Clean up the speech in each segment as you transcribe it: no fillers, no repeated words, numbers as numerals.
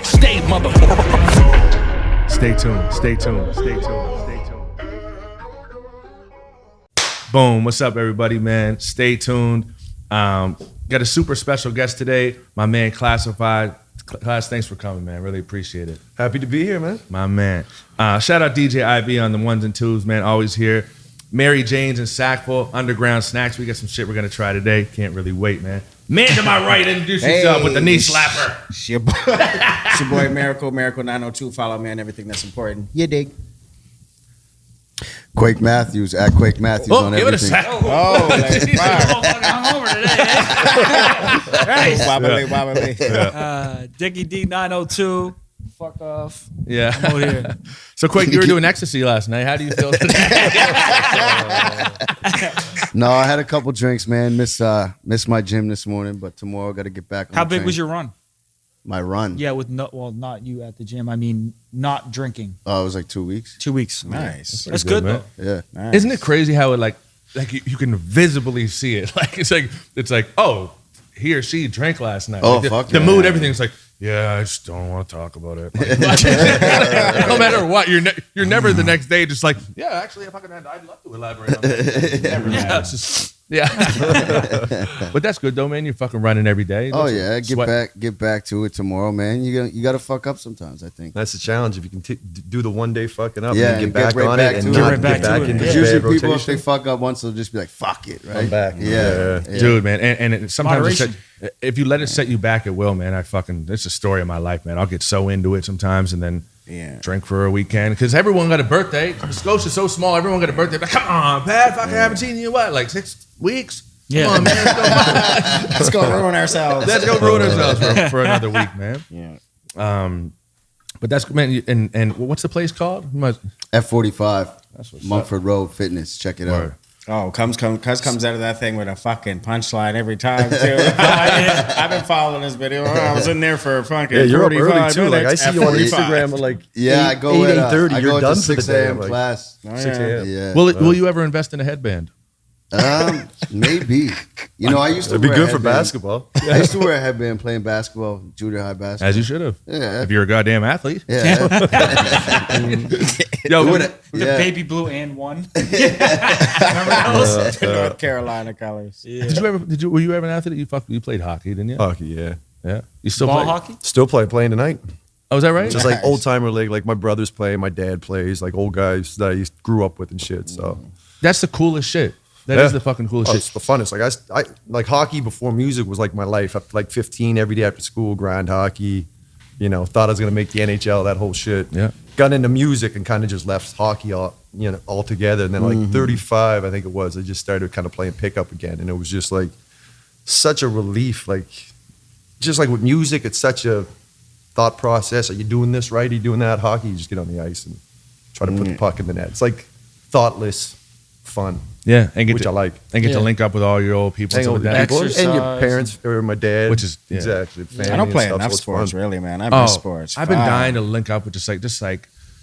Stay, motherfucker. Stay tuned. Stay tuned. Stay tuned. Stay tuned. Boom. What's up, everybody, man? Stay tuned. Got a super special guest today, my man Classified. Class, thanks for coming, man. Really appreciate it. Happy to be here, man. My man. Shout out DJ IB on the ones and twos, man. Always here. Mary Jane's and Sackville, Underground Snacks. We got some shit we're going to try today. Can't really wait, man. Man to my right, introduce yourself with the knee slapper. It's your boy Miracle 902. Follow me on everything that's important. You dig? Quake Matthews at Quake Matthews on give everything. it a sec. Oh, like, Hungover today. wobbly. Dickie D 902. Fuck off. Yeah. I'm out here. So, Quake, you were doing ecstasy last night. How do you feel today? No, I had a couple drinks, man. Missed my gym this morning, but tomorrow got to get back on How the big train. was your run? My run? Yeah, with not you at the gym. I mean, not drinking. Oh, it was like 2 weeks. 2 weeks. Nice. That's good, man. though. Yeah. Nice. Isn't it crazy how it like you can visibly see it? Like it's like oh, he or she drank last night. Oh, like fuck the yeah. mood, everything's like, yeah, I just don't want to talk about it. Like, no matter what, you're never the next day just like, yeah, actually, if I could, I'd love to elaborate on that. Never, man. It's just, yeah. But that's good though, man. You're fucking running every day. Oh yeah, Sweat. get back to it tomorrow, man. You got to fuck up sometimes, I think. That's the challenge. If you can do the one day fucking up Yeah, and and get back get right on back it to and it. not Get right get back back to it. into Because the usually bad people, if they rotation. fuck up once, they'll just be like, fuck it, right? I'm back. Yeah. Dude, man, and it, sometimes Moderation. if you let it set you back, it will, man. It's a story of my life, man. I'll get so into it sometimes and then drink for a weekend because everyone got a birthday. Scotia's so small, everyone got a birthday. Like, come on, Pat, fucking haven't seen you in what, like 6 weeks? Yeah. Come on, man, Let's go ruin ourselves. let's go ruin ourselves for another week, man. Yeah. But that's man. And what's the place called? F45, what's Mumford Road Fitness. Check it out. Oh, comes out of that thing with a fucking punchline every time too. I've been following this video. I was in there for fucking. Yeah, you're up early 45 too. Like I minutes, see you on F45. Instagram at like Yeah, I go at 8:30. I You're go at done the for the 6 day. a.m. Like, class. 6 a.m. Yeah. Will you ever invest in a headband? Maybe. You know, I used to It'd be wear a good for headband. basketball. I used to wear a headband playing basketball, junior high basketball. As you should have. Yeah. If you're a goddamn athlete. Yeah. Yo, The Yeah. baby blue and one. Remember those? North Carolina colors. Yeah. were you ever an athlete? You played hockey, didn't you? Hockey, yeah. Yeah. You still Ball play hockey? Still playing tonight. Oh, is that right? Just like old timer league. Like my brothers play, my dad plays, like old guys that I grew up with and shit. So That's the coolest shit. That is the fucking coolest Oh, shit. it's the funnest. Like I like hockey before music was like my life. Up to like 15 every day after school, grind hockey. You know, thought I was gonna make the NHL, that whole shit. Yeah. Got into music and kind of just left hockey altogether. And then like 35, I think it was, I just started kind of playing pickup again. And it was just like such a relief. Like just like with music, it's such a thought process. Are you doing this right? Are you doing that? Hockey, you just get on the ice and try to put the puck in the net. It's like thoughtless fun. Yeah, and get Which to, I like. and get to Yeah. link up with all your old people. Hang and out stuff with like that. people and your Exercise. parents or my dad, Which is- yeah. exactly. I family don't play and stuff, enough so it's sports, fun. really, man. I Oh, miss sports. I've been Fuck. dying to link up with just like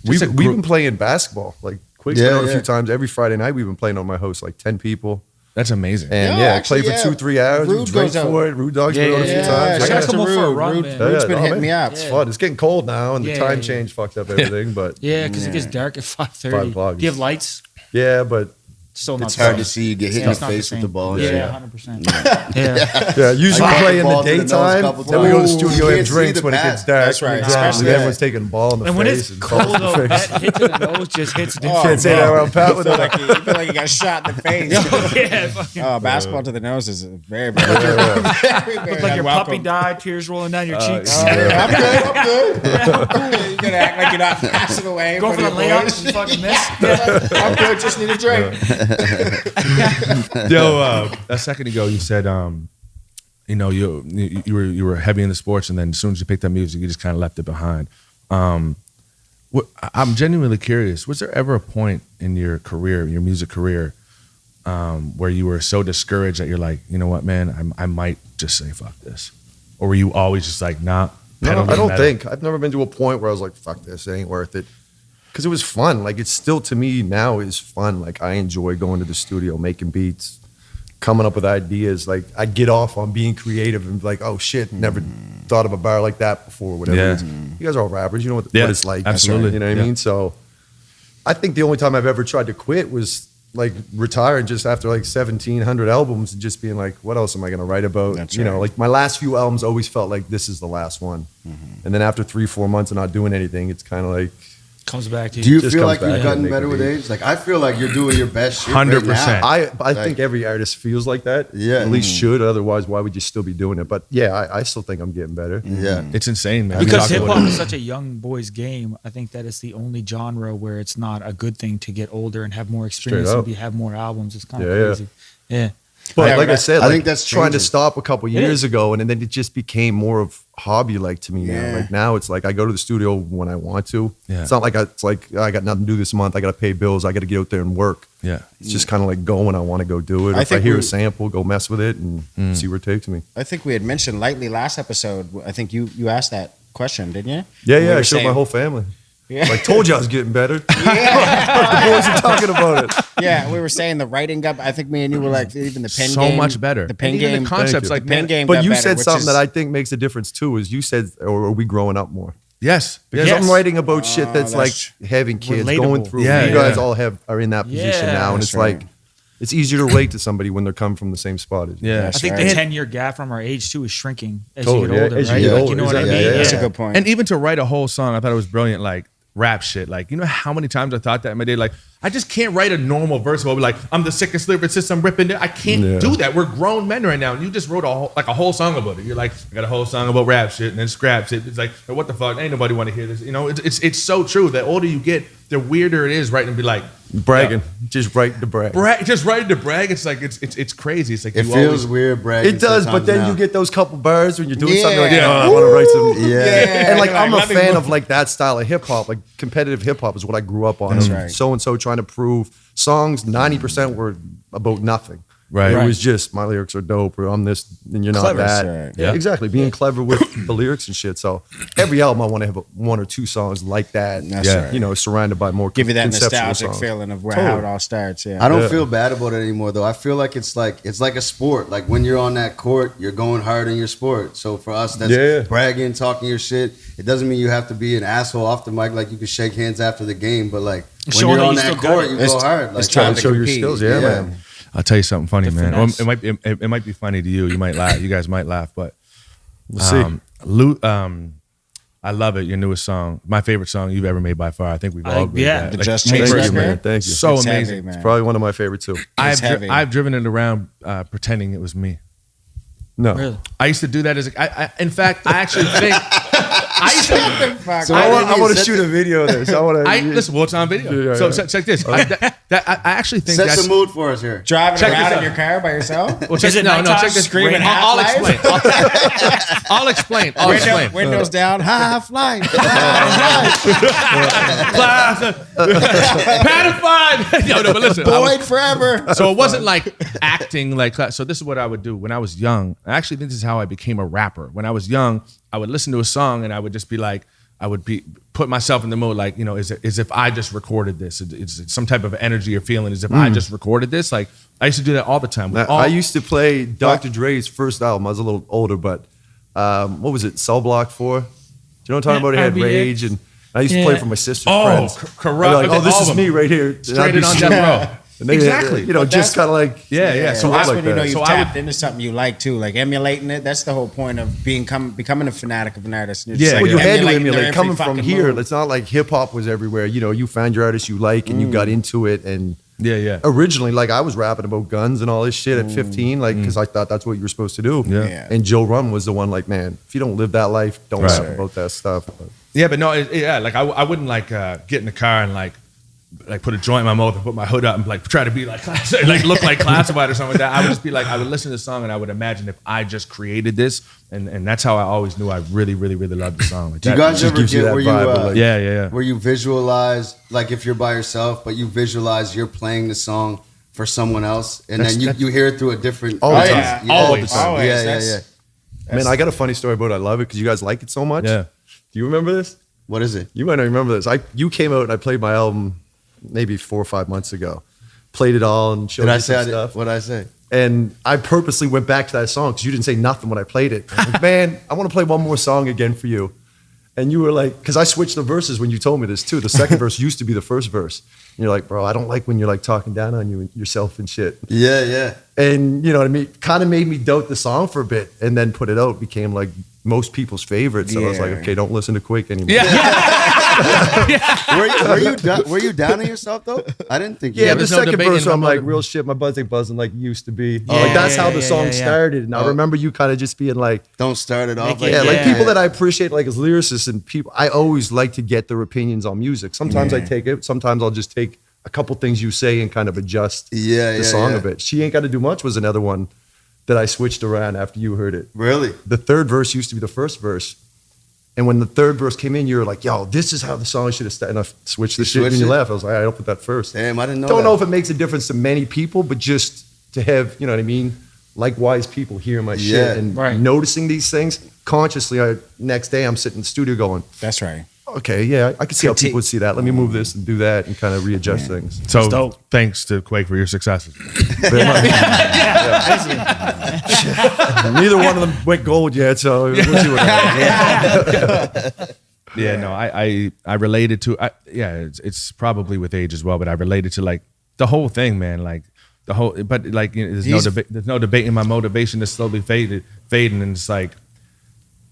We've a been group. playing basketball. Like Quick's Yeah, been out a yeah. few times. Every Friday night we've been playing on my house, like 10 people. That's amazing. And Yeah, yeah, actually, play for yeah. 2-3 hours. Rude We drink goes out. for it. Rude Dog's Yeah, been out a yeah, few yeah. times. I shout gotta out to come over for a Rude. run, Rude, man. Rude's been no, hitting man. me up. It's fun. It's getting cold now, and Yeah, the time yeah, change fucked up everything. But Yeah, because it gets dark at 5:30. 5 o'clock. Do you have lights? yeah, but Still not It's hard the to same. see you get hit Yeah, in it's the not the face with same. the ball. and Yeah, shit. 100%. Yeah. yeah, usually I play in ball the to the nose a daytime. couple Then we go to the times. studio You and can't see drinks the when it bat. gets dark. That's right. Exactly. Especially- Everyone's taking a ball in the And when face it's and cold, balls though, in the that face. hit to the nose just hits different. Can't say that around Pat with You that. feel like you got shot in the face. Yeah, fucking. Basketball to the nose is very, very, very, Look like your puppy unwelcome. died, tears rolling down your cheeks. I'm good. You're gonna act like you're not passing away. Go for the your layup boys. and fucking miss. I'm good. Just need a drink. Yo, a second ago you said, you know, you were heavy in the sports, and then as soon as you picked up music, you just kind of left it behind. I'm genuinely curious. Was there ever a point in your career, your music career, where you were so discouraged that you're like, you know what, man, I might just say fuck this, or were you always just like, nah? No, I don't think. I've never been to a point where I was like, fuck this, it ain't worth it. Because it was fun. Like, it's still, to me now, is fun. Like, I enjoy going to the studio, making beats, coming up with ideas. Like, I get off on being creative and be like, oh shit, never thought of a bar like that before, whatever. Yeah. It's You guys are all rappers. You know what Yeah, it's like. absolutely. You know what I mean? So I think the only time I've ever tried to quit was like retiring just after like 1,700 albums and just being like, what else am I going to write about? That's you know, right. like my last few albums always felt like this is the last one. And then after 3-4 months of not doing anything, it's kind of like, Comes back to Do you Just feel comes like you've back gotten and better make with a beat. age? Like I feel like you're doing your best shit 100%. right now. I think every artist feels like that. Yeah. At least should. Otherwise, why would you still be doing it? But yeah, I still think I'm getting better. Yeah. It's insane, man. because We hip talk hop about is such a young boy's game. I think that it's the only genre where it's not a good thing to get older and have more experience up. and have more albums. It's kind of Yeah, yeah. crazy. Yeah. But Yeah, like I but said, I like, think that's trying to changing. stop a couple It years is. ago, and then it just became more of hobby like to me Yeah. now. Like now, it's like I go to the studio when I want to. Yeah. It's not like it's like I got nothing to do this month. I got to pay bills. I got to get out there and work. Yeah. It's just kind of like go when I want to go do it. I If I think hear we- a sample, go mess with it and see where it takes me. I think we had mentioned lightly last episode. I think you asked that question, didn't you? Yeah, We yeah. were I showed my saying- whole family. Yeah. Like told you I was getting better. Yeah. The boys are talking about it. Yeah, we were saying the writing up. I think me and you were like even the pen so game, much better. The pen and even game, the concepts, Thank you. like the pen man, game. But got you better, said which something is- that I think makes a difference too. Is you said, or are we growing up more? yes, Because yes. I'm writing about shit that's like that's having kids relatable. going through. Yeah, you guys yeah. all are in that position Yeah, now, and that's it's right. like it's easier to relate to somebody when they're coming from the same spot as you. Yeah. I That's think right. the 10-year gap from our age too is shrinking as Totally, you get yeah, older, as you right? get Like, older, you know what I exactly. mean? Yeah, yeah, That's a yeah. good point. And even to write a whole song, I thought it was brilliant. Like rap shit. Like, you know how many times I thought that in my day? Like, I just can't write a normal verse where I'll be like, I'm the sickest lyricist, I'm ripping it. I can't Yeah. do that. We're grown men right now. And you just wrote a whole song about it. You're like, I got a whole song about rap shit and then scrap shit. It's like, what the fuck? Ain't nobody want to hear this. You know, it's so true. The older you get, the weirder it is writing and be like, Bragging, just write the brag. just writing to brag. It's like, it's crazy. It's like, It you feels always, weird, bragging. It does, but sometimes then now. you get those couple bars when you're doing something like, Yeah. oh, I want to write some. Yeah. And like You're I'm like, a let me fan move. of like that style of hip hop. Like competitive hip hop is what I grew up on. That's right. So and so trying to prove songs. 90% were about nothing. Right. It Right. was just my lyrics are dope, or I'm this and you're not Clever, that. right. Yeah, Yeah. exactly. Being clever with the lyrics and shit. So every album I want to have one or two songs like that. That's Yeah. right. You know, surrounded by more Give you that conceptual nostalgic songs. feeling of how Totally. it all starts. Yeah. I don't Yeah. feel bad about it anymore though. I feel like it's like a sport. Like when you're on that court, you're going hard in your sport. So for us, that's Yeah. bragging, talking your shit. It doesn't mean you have to be an asshole off the mic. Like you can shake hands after the game, but like when Showing you're that on you that still got court, it. you It's- go hard. Like it's Trying time to to show your compete. skills. Yeah, Yeah. man. I'll tell you something funny, The man. Or finesse. it might be funny to you. You might laugh. You guys might laugh, but We'll see. I love it. Your newest song, my favorite song you've ever made by far. I think we've all agreed yeah. that. The Like, Just makes Change Thank me you, record? man. Thank you. so It's amazing. heavy, man. Probably one of my favorite too. heavy. I've driven it around pretending it was me. No. Really? I used to do that in fact, I actually think I used to. Fuck. So I why didn't you want to set shoot the- a video of this. I want to. Listen, well, it's on video. Yeah, So yeah. check this. I actually think Set that's. the mood for us here. Driving Check this around in out. your car by yourself. Well, check, Is it no, nighttime? check this. Screaming I'll Half-Life? explain. I'll explain. I'll explain. Windows down. Half life. Patified. No, but listen. I was- Boyd forever. So it wasn't like acting like that. So this is what I would do when I was young. I actually think this is how I became a rapper. When I was young, I would listen to a song and I would just be like, put myself in the mode like, you know, as if I just recorded this. It's some type of energy or feeling as if I just recorded this. Like I used to do that all the time. With all- I used to play Dr. Dre's first album. I was a little older, but what was it? Cell Block 4? Do you know what I'm talking about? He had RBX. Rage, and I used to play for my sister's friends. corrupt. I'd be like, oh, this is me right here. And I'd Straight be in on singing. death row. And they- Exactly. You know, But just that's- kind of like Yeah. So that's I, when you know you've so I would- tapped into something you like too, like emulating it. That's the whole point of becoming a fanatic of an artist. And you're just Yeah, like Well, you had to emulating their emulate. every Coming from fucking here, move. it's not like hip hop was everywhere. You know, you found your artist you like and you got into it. And yeah. originally, like I was rapping about guns and all this shit at 15, like because I thought that's what you were supposed to do. Yeah. And Joe Rum was the one, like, man, if you don't live that life, don't Right. rap about that stuff. Yeah, but no, like I wouldn't like get in the car and like put a joint in my mouth and put my hood up and like try to be like like look like classified or something like that. I would just be like, I would listen to the song and I would imagine if I just created this, and that's how I always knew I really loved the song. Like Do you that- guys just ever gives you get that where you vibe of, like- yeah. where you visualize, like if you're by yourself, but you visualize you're playing the song for someone else, and then you hear it through a different All the eyes? time. Yeah. Always. Always. Yeah, yeah, That's- yeah. Man, I got a funny story about it. I love it because you guys like it so much. Yeah. Do you remember this? What is it? You might not remember this. You came out and I played my album maybe 4 or 5 months ago. Played it all and showed Did I you say some I did, stuff. what did I say? And I purposely went back to that song because you didn't say nothing when I played it. I was like, man, I want to play one more song again for you. And you were like, because I switched the verses when you told me this too. The second verse used to be the first verse. And you're like, bro, I don't like when you're like talking down on you and yourself and shit. Yeah, yeah. And you know what I mean? Kind of made me doubt the song for a bit, and then put it out. Became like most people's favorite. So I was like, okay, don't listen to Quake anymore. Were you down on yourself though? I didn't think. Yeah, Yeah, the there's no second debating verse, I'm my like, mother. real shit, my buzz ain't buzzing like it used to be. Yeah, Like that's how the yeah, song yeah. started. And I remember you kind of just being like, Don't start it off. Make it- yeah, Like, like people that I appreciate, like as lyricists and people, I always like to get their opinions on music. Sometimes I take it, sometimes I'll just take a couple things you say and kind of adjust the song a bit. She Ain't Got to Do Much was another one that I switched around after you heard it. Really? The third verse used to be the first verse. And when the third verse came in, you were like, yo, this is how the song should have started. And I switched the shit when switched you it? left. I was like, I'll put that first. Damn, I didn't know. Don't that. know if it makes a difference to many people, but just to have, you know what I mean, likewise people hear my Yeah, shit and right. noticing these things consciously. Next day I'm sitting in the studio going, That's right. okay, yeah, I can see how people would see that. Let me move this and do that and kind of readjust things. So dope. thanks to Quake for your successes. Very much. Neither one of them went gold yet, so we'll see what happens. Yeah, no, I related to it's probably with age as well, but I related to like the whole thing, man. Like the whole, but like you know, there's no debating my motivation to slowly fading, and it's like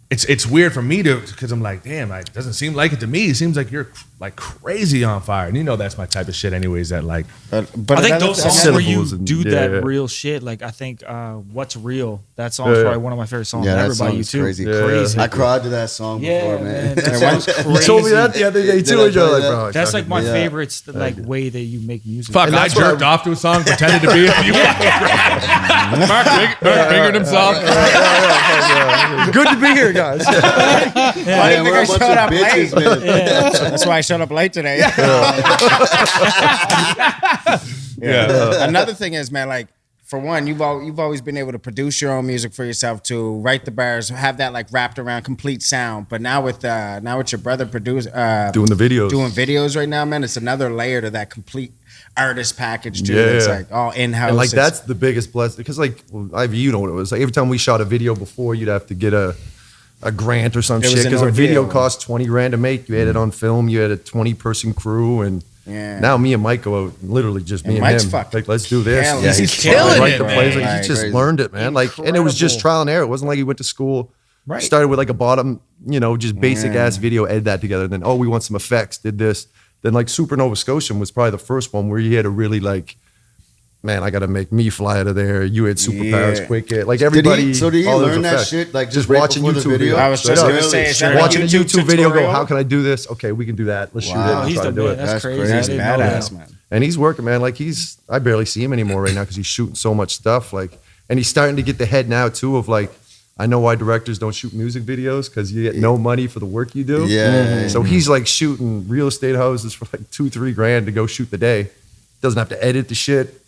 it's weird for me to because I'm like, damn, like, it doesn't seem like it to me. It seems like you're like crazy on fire, and you know that's my type of shit, anyways. That like, But I think another those thing- songs where you Syllables and- do yeah. that real shit, like I think What's Real, that song's probably one of my favorite songs Yeah, that ever by song you is too. crazy. Crazy. I cried to that song before, man. That Yeah, song's crazy. You told me that the other day too. Did I And you're tell like, you bro, that? That's like my Yeah. favorite like way that you make music. fuck, And I that's what jerked off to a song, pretended to be it. You Mark fingered himself. good to be here, guys. Why do you Man, think we're I a bunch showed of up late? bitches, man. That's why I showed up late today. Another thing is, man, like for one, you've always been able to produce your own music for yourself too, write the bars, have that like wrapped around complete sound. But now with your brother Doing the videos. doing videos right now, man, it's another layer to that complete artist package too. Yeah. It's like all in house. And like that's the biggest blessing because like you know what it was. Like every time we shot a video before, you'd have to get a grant or some It was shit an because a video ordeal. cost $20,000 to make. You had it on film. You had a 20-person crew, and Yeah. now me and Mike go out, literally just me And and Mike's him. fucking Like, let's do this. killing it. He's killing write it, the man. plays. Like, Like, he just crazy. learned it, man. Like, and it was just Incredible. trial and error. It wasn't like he went to school. Right. Started with like a bottom, just basic ass video, edited that together. And then, we want some effects. Did this. Then like Supernova Scotian was probably the first one where you had to really like, man, I got to make me fly out of there. You had superpowers, Yeah. quick hit. Like everybody. Did he all those learn that effects. shit like Just right watching before the YouTube video? videos. I was just Straight gonna up. say, is that Watching a like a YouTube video, go, tutorial? how can I do this? Okay, we can do that. Let's shoot it. Wow. And He's try the to do man. it. That's That's crazy. crazy. I He's didn't know badass, that. man. And he's working, man. Like I barely see him anymore right now because he's shooting so much stuff. Like, and he's starting to get the head now too of like, I know why directors don't shoot music videos because you get no money for the work you do. Yeah. So he's like shooting real estate houses for like $2-3 to go shoot the day. Doesn't have to edit the shit.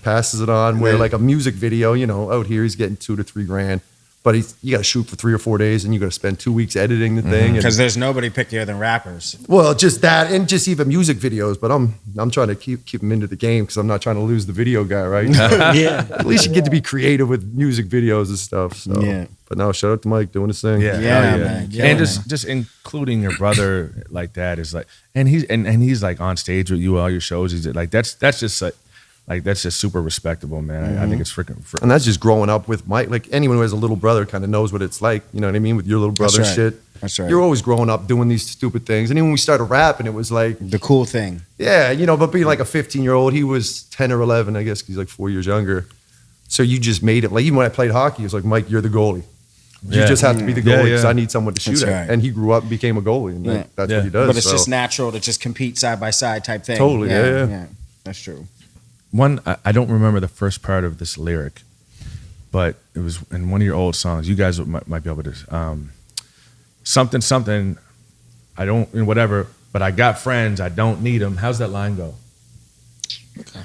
Passes it on. Where Yeah. like a music video, out here he's getting $2 to $3. But you got to shoot for 3 or 4 days, and you got to spend 2 weeks editing the thing. And, Because there's nobody pickier than rappers. well, just that, and just even music videos. But I'm trying to keep him into the game because I'm not trying to lose the video guy, right? Yeah. At least you get to be creative with music videos and stuff. So. Yeah. But no, shout out to Mike doing his thing. Yeah, Yeah, hell man. Killing And just including your brother like that is like, and he's like on stage with you all your shows. He's like that's just like that's just super respectable, man. I think it's freaking. And that's just growing up with Mike. Like anyone who has a little brother kind of knows what it's like. You know what I mean? With your little brother right. shit. That's right. You're always growing up doing these stupid things. And then when we started rapping, it was like, The cool thing. yeah, but being like a 15-year-old, he was 10 or 11, I guess, 'cause he's like 4 years younger. So you just made it. Like even when I played hockey, it was like, Mike, you're the goalie. You Yeah. just have to be the Yeah, goalie because yeah. I need someone to shoot That's at. right. And he grew up and became a goalie. And Yeah. that's Yeah. what he does. But it's so. just natural to just compete side by side type thing. Totally, yeah. That's true. One, I don't remember the first part of this lyric, but it was in one of your old songs. You guys might be able to. Something. I don't, whatever, but I got friends. I don't need them. How's that line go?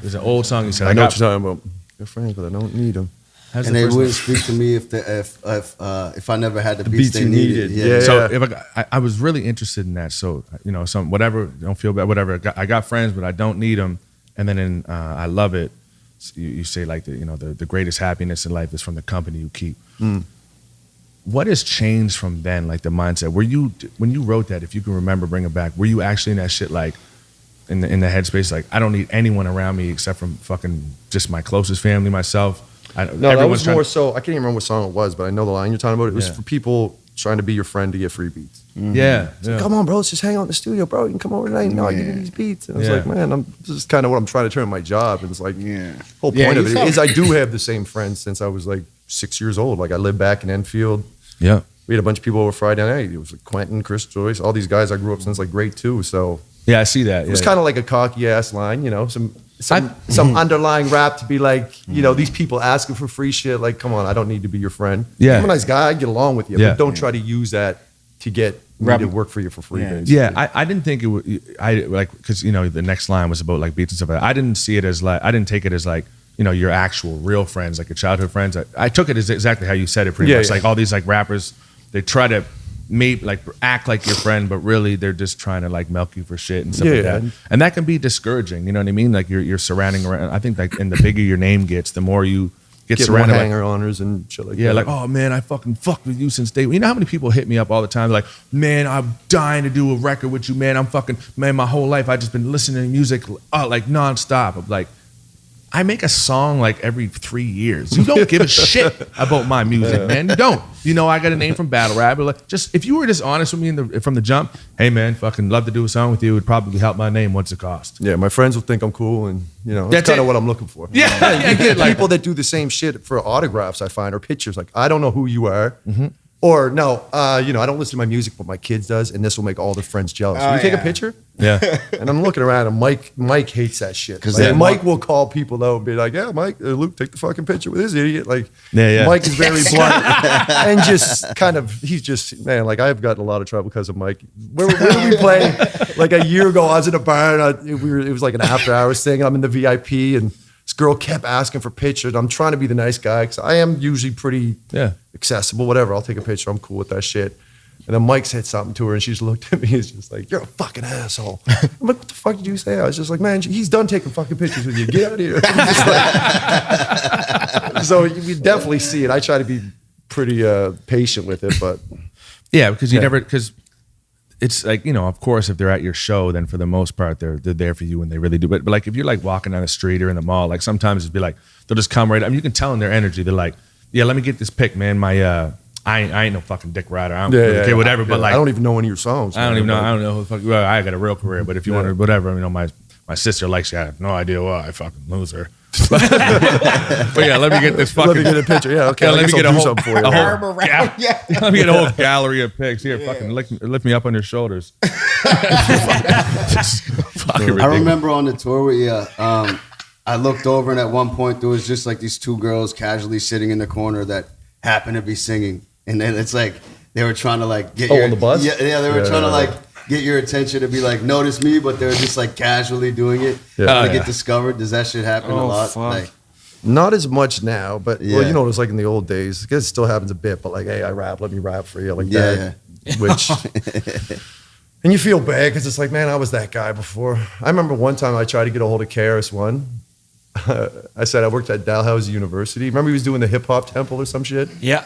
There's an old song you said. I know got, what you're talking about. Good friends, but I don't need them. how's And the they first wouldn't line? speak to me if I never had the beats beats they you needed. needed. Yeah. Yeah. So if I was really interested in that. So some whatever. Don't feel bad. Whatever. I got friends, but I don't need them. And then in I love it. You say like the greatest happiness in life is from the company you keep. what has changed from then? Like the mindset. Were you when you wrote that? If you can remember, bring it back. Were you actually in that shit like in the headspace? Like I don't need anyone around me except from fucking just my closest family, myself. No, that was more so. I can't even remember what song it was, but I know the line you're talking about. It was for people trying to be your friend to get free beats. Mm-hmm. Yeah, Like, come on, bro, let's just hang out in the studio, bro. You can come over tonight. No, I give you these beats. And I was like, man, this is kind of what I'm trying to turn my job. And it's like, whole point of it is I do have the same friends since I was like 6 years old. Like I lived back in Enfield. Yeah, we had a bunch of people over Friday night. It was like Quentin, Chris Joyce, all these guys I grew up since like grade 2. So yeah, I see that. It was kind of like a cocky ass line, you know, some underlying rap to be like, you know, these people asking for free shit. Like, come on, I don't need to be your friend. Yeah, I'm a nice guy. I get along with you, but don't try to use that to get me to work for you for free. Yeah, I didn't think it would. I like because you know the next line was about like beats and stuff. Like that. I didn't see it as like I didn't take it as like you know your actual real friends, like your childhood friends. I took it as exactly how you said it. Pretty much like all these like rappers, they try to act like your friend, but really they're just trying to like milk you for shit and stuff like that. And that can be discouraging. You know what I mean? Like you're surrounding around. I think like and the bigger your name gets, the more you get surrounded more hanger honors and shit like that. Yeah, like, oh man, I fucking fucked with you since day one. You know how many people hit me up all the time? Like, man, I'm dying to do a record with you, man. My whole life I just been listening to music like nonstop. I'm like, I make a song like every 3 years. You don't give a shit about my music, man. You don't. You know, I got a name from battle rap. Like, just if you were just honest with me from the jump, hey man, fucking love to do a song with you. It would probably help my name. What's it cost? Yeah, my friends will think I'm cool, and you know that's kind of what I'm looking for. Yeah, you get people that do the same shit for autographs. I find or pictures. Like I don't know who you are. Or no, you know, I don't listen to my music, but my kids does, and this will make all their friends jealous. Will you take a picture? Yeah. And I'm looking around, and Mike hates that shit. Because Mike will call people out and be like, "Yeah, Mike, Luke, take the fucking picture with this idiot." Like, Mike is very blunt and just kind of, he's just man. Like I've gotten a lot of trouble because of Mike. Where did we play? Like a year ago, I was in a bar, and it was like an after hours thing. And I'm in the VIP, and this girl kept asking for pictures. I'm trying to be the nice guy because I am usually pretty accessible, whatever. I'll take a picture. I'm cool with that shit. And then Mike said something to her, and she just looked at me. He's just like, "You're a fucking asshole." I'm like, "What the fuck did you say?" I was just like, "Man, he's done taking fucking pictures with you. Get out of here." Like, so you definitely see it. I try to be pretty patient with it, but because you never because it's like, you know, of course, if they're at your show, then for the most part they're there for you and they really do. But like if you're like walking down the street or in the mall, like sometimes it'd be like they'll just come right. I mean, you can tell in their energy. They're like, "Yeah, let me get this pic, man. My I ain't no fucking dick rider. I don't really care, whatever." But like, I don't even know any of your songs. I don't even know. I don't know who the fuck. Well, I got a real career, but if you want to, whatever. You know, my sister likes you. I have no idea why. I fucking lose her. But yeah, let me get this fucking. Let me get a picture. Yeah, okay. Let me get a whole for you. Let me get a whole gallery of pics. Here, fucking lift me up on your shoulders. I remember on the tour with you. I looked over, and at one point there was just like these two girls casually sitting in the corner that happened to be singing. And then it's like they were trying to like get on the bus. Yeah, they were trying to like get your attention to be like notice me, but they were just like casually doing it to get discovered. Does that shit happen a lot? Like, not as much now, but well, you know, it was like in the old days. I guess it still happens a bit, but like, hey, I rap, let me rap for you, like that. Which, and you feel bad because it's like, man, I was that guy before. I remember one time I tried to get a hold of KRS-One. I said I worked at Dalhousie University. Remember he was doing the hip hop temple or some shit? Yeah.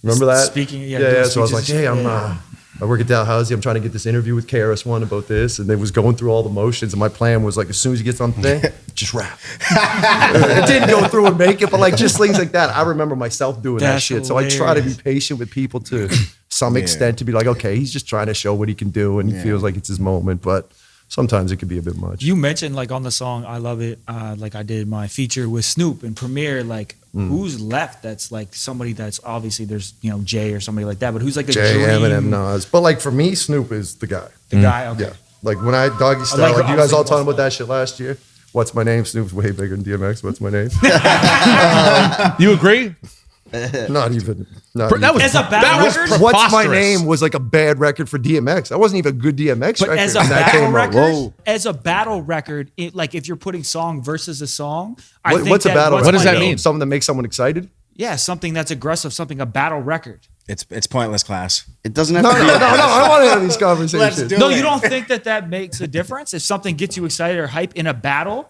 Remember that? Speaking, So I was like, hey, I work at Dalhousie. I'm trying to get this interview with KRS-One about this. And they was going through all the motions. And my plan was like, as soon as he gets on the thing, just rap. It didn't go through and make it, but like just things like that. I remember myself doing that shit. Hilarious. So I try to be patient with people to some extent to be like, okay, he's just trying to show what he can do. And he feels like it's his moment. But sometimes it could be a bit much. You mentioned like on the song I Love It, like I did my feature with Snoop and Premier, like who's left that's like somebody that's obviously there's, you know, Jay or somebody like that, but who's like a Jay, dream? Eminem, Nas. But like for me, Snoop is the guy. The guy, okay. Yeah. Like when I Doggy Style, like you guys all talking about that shit last year. What's my name? Snoop's way bigger than DMX. What's my name? You agree? Not even. That was as a battle record. What's my name was like a bad record for DMX. That wasn't even a good DMX But record. as a battle record, like if you're putting song versus a song, I think what's a battle record? What does that mean? Something that makes someone excited? Yeah, something that's aggressive, something a battle record. It's pointless, class. it doesn't have No, to be. I want to have these conversations. do No, it. you don't think that makes a difference if something gets you excited or hype in a battle?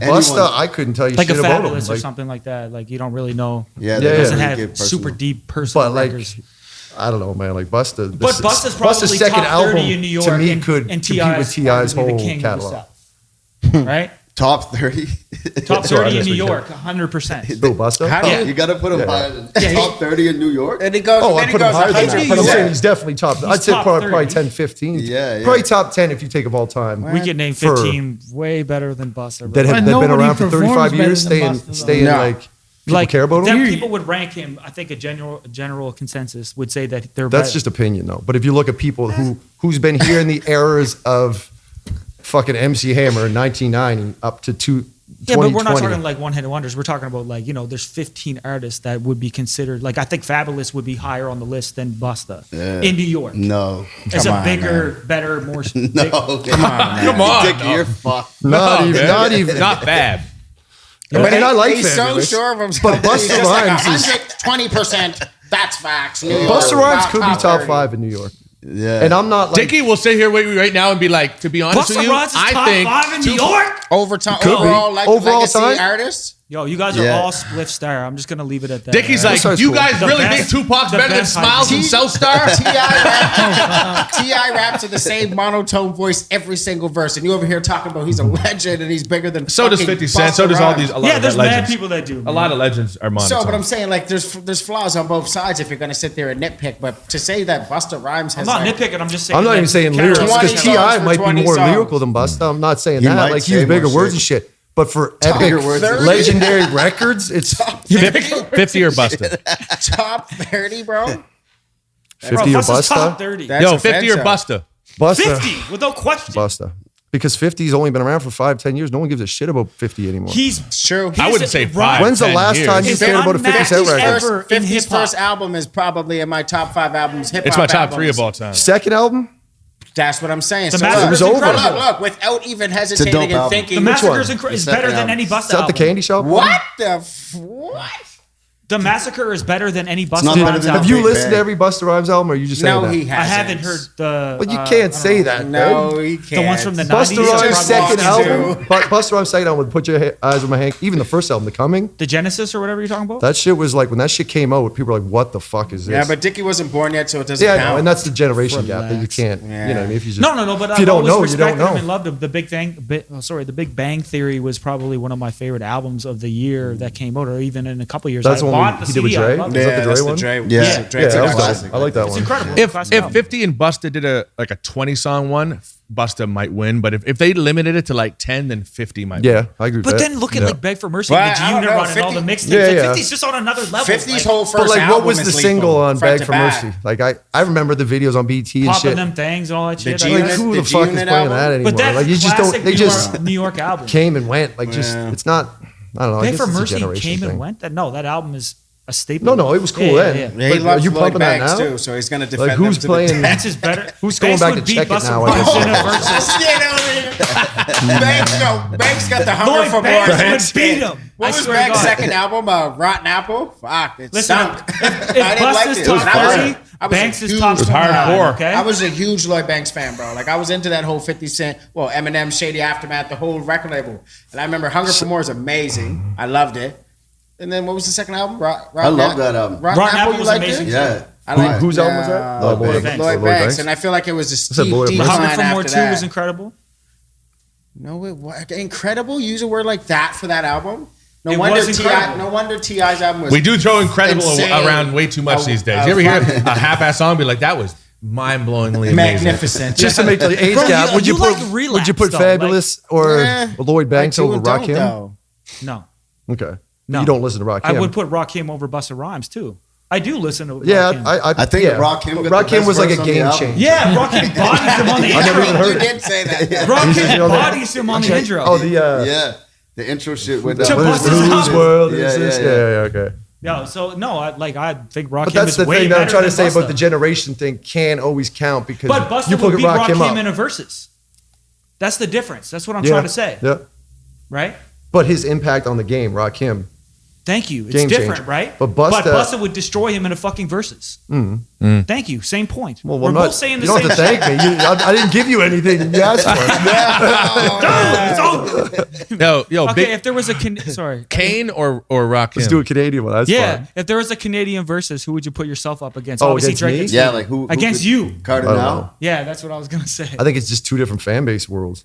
Yeah, Busta, I couldn't tell you like a shit about him. Fabulous or Like, something like that. Like you don't really know. Yeah, He they doesn't don't really have give super personal. deep personal but like, records. I don't know, man. Like Busta, But Busta's probably second top 30 album in New York, to me and, could and compete T.I. with is T.I.'s arguably whole the king catalog. of the South. Right? Top 30. Top So 30 in that's New what York, 100%. Bill Busta? How do Yeah. You got to put him higher than top 30 in New York. And he goes. Oh, then I he put him goes higher than 100. that. But I'm Yeah. saying he's definitely top. I'd say top probably 30. 10, 15. Yeah. Probably top 10 if you take of all time. We could name For- 15 way better than Busta. That bro. have But that been nobody around for 35 performs better years, than Busta, though. staying No. like people care about them him. people would rank him. I think a general consensus would say that they're That's better. just opinion though. But if you look at people who's been here in the eras of fucking MC Hammer in 1990 up to 2020. but we're not talking like one-hit wonders. We're talking about like, there's 15 artists that would be considered, like I think Fabulous would be higher on the list than Busta in New York. No. As Come a on, bigger, better, more No. Come on, man. Come on, Dick, no. you're fucked. Not even. Not bad. And I like he's Fabulous. so sure of himself. But Busta He's just like Rhymes is- 120%. That's facts. New York, Busta Rhymes about could be top 30. 5 in New York. Yeah. And I'm not like Dickie will sit here right now and be like, to be honest with Busta you, Rhymes is I top think 5 in New York? Overall, like Overall legacy time? artists. Yo, you guys are Yeah. all Spliff Star. I'm just going to leave it at that. Dickie's right? like, Busta's you cool. guys The really best- think Tupac's the better than best Smiles hype. and Southstar? T.I. raps in the same monotone voice every single verse, and you over here talking about he's a legend and he's bigger than. So does fucking 50 Cent. So Busta does all Rhymes. these. A lot Yeah, of there's legends. mad people that do. A lot of legends are monotone. So, but I'm saying like there's flaws on both sides if you're gonna sit there and nitpick. But to say that Busta Rhymes I'm has not like, nitpicking. I'm just saying. I'm not that even saying Kendrick lyrics 20 because songs T.I. for might be 20 more songs. lyrical than Busta. I'm not saying He that. might Like say he was bigger more words shit. and shit. But for epic, Bigger words than- legendary records, it's 50 or Busta. top 30, bro. 50 Bro, or Busta's top Busta. 30. That's Yo, 50 or offensive. Busta? Busta. 50, without question. Busta. Because 50's only been around for 5-10 years. No one gives a shit about 50 anymore. It's true. I wouldn't say 5. When's the 10 last years. time you Is cared about a 50 Cent unmatched record? ever in 50's hip-hop. first album is probably in my top 5 albums. Hip hop. It's my top albums. 3 of all time. Second album? That's what I'm saying. The So Massacre's It was over. incredible. Look, without even dope hesitating and album. thinking. The Which one? Massacre is The better second than any Busta Is that the album. Candy Shop? What the what? The Massacre is better than any Busta not better Rhymes than- Have album. you Big listened to Bang. every Busta Rhymes album, or are you just saying No, that? he I hasn't. haven't heard the. But you I can't don't say know. that. No, man. he can't. The ones from the 90s. Busta are Rhymes' probably second awesome, album, too. Busta Rhymes' second album with Put Your Eyes on My Hand, even the first album, The Coming, The Genesis or whatever you're talking about? that shit was like, when that shit came out, people were like, what the fuck is this? Yeah, but Dickie wasn't born yet, so it doesn't Yeah, I count. know, and that's the generation gap that you Relax. can't, you know what I mean? If you just, No, but if I've you don't always know, you respected don't him know. and loved him. The Big Bang Theory was probably one of my favorite albums of the year that came out, or even in a couple years. That's I the bought one the he did with CD. I Dre? loved Is it. that the Dre that's one? the Dre. Yeah. Yeah, Yeah, Dre's that a was classic. dope. I like that It's one. incredible. If Classic album. 50 and Busta did a 20-song one, Busta might win. But if they limited it to like 10, then 50 might win. Yeah, I agree with But that. then look at Yeah. like Beg for Mercy, But the I don't G-Unit know, run and all the 50 mixtapes. Yeah, Like, yeah. 50's just on another level. 50's like, whole first But like, album what was is the lethal, single on front Beg to for back. Mercy? Like, I remember the videos on BT and popping shit. them things and all that shit. G-Unit- Like, who the the fuck is G-Unit playing album? that anymore? But that's Like, you just don't. They just New York album. came and went. Like, just Yeah. it's not. I don't know. I Beg guess for it's a Mercy generation came thing. and went. That album is a staple. No, it was cool Yeah, then. yeah. Yeah, he But are loves you Lloyd pumping that Banks now? too, so he's gonna defend Like, who's them to playing? the Banks is better. Who's going Banks back would to beat check it Busta now, I Rhymes guess? in a versus. Banks got the hunger Lloyd for more. Banks would beat him. What I was swear to Banks' God. second album? Rotten Apple? Fuck, it Listen, stunk. if I didn't like Busta's it. top I was 30, a Banks is huge- top It was 29, hardcore. okay? I was a huge Lloyd Banks fan, bro. Like I was into that whole 50 Cent, Eminem, Shady Aftermath, the whole record label. And I remember Hunger for More is amazing. I loved it. And then what was the second album? I love that album. Rotten Apple, you was liked amazing. it? Yeah. I like Whose album was that? Lloyd Lloyd Banks. Lloyd Banks, and I feel like it was a said steep Lloyd decline Banks. Hunger for More after 2 that. was incredible. No, it was incredible. Use a word like that for that album. No It wonder was incredible. No wonder T.I.'s album was. We do throw incredible insane. around way too much these days. You ever hear a half-ass song and be like, that was mind-blowingly amazing. magnificent. Just to make the age Bro, gap, would you like put relapse, would you put though, Fabulous or Eh, Lloyd Banks I do over and don't, Rakim? though. No. Okay. No. You don't listen to Rakim. I would put Rakim over Busta Rhymes too. I do listen to Yeah, Rakim. I think yeah. Rakim got the Rakim best was like a verse on the game album. changer. Yeah, Rakim bodies him on the I never even intro. heard You it. did say that. Yeah. Rakim bodies him on the intro. Oh, the Yeah. The intro shit with To what is Busta's this? Whose album. world is Yeah, this? yeah, Yeah, okay. Yeah, so no, I think Rakim But that's is the way thing that I'm better trying to than say Busta. about the generation thing can't always count because But Busta you would put beat Rakim Rakim up. in a versus. That's the difference. That's what I'm Yeah, trying to say. Yeah. Right? But his impact on the game, Rakim. Thank you. It's Game different, changer. right? But Busta- would destroy him in a fucking versus. Thank you. Same point. Well, We're I'm not, both saying the you don't same have to thank me. I didn't give you anything. You asked for it. It's over. Yo, Okay, big if there was a sorry. Kane or Rakim? Let's do a Canadian one. That's Yeah, fine. if there was a Canadian versus, who would you put yourself up against? Oh, Obviously against Drake. me? and Yeah, Steve. like who Against could- you. I don't Cardinal. know. Yeah, that's what I was gonna say. I think it's just two different fan base worlds.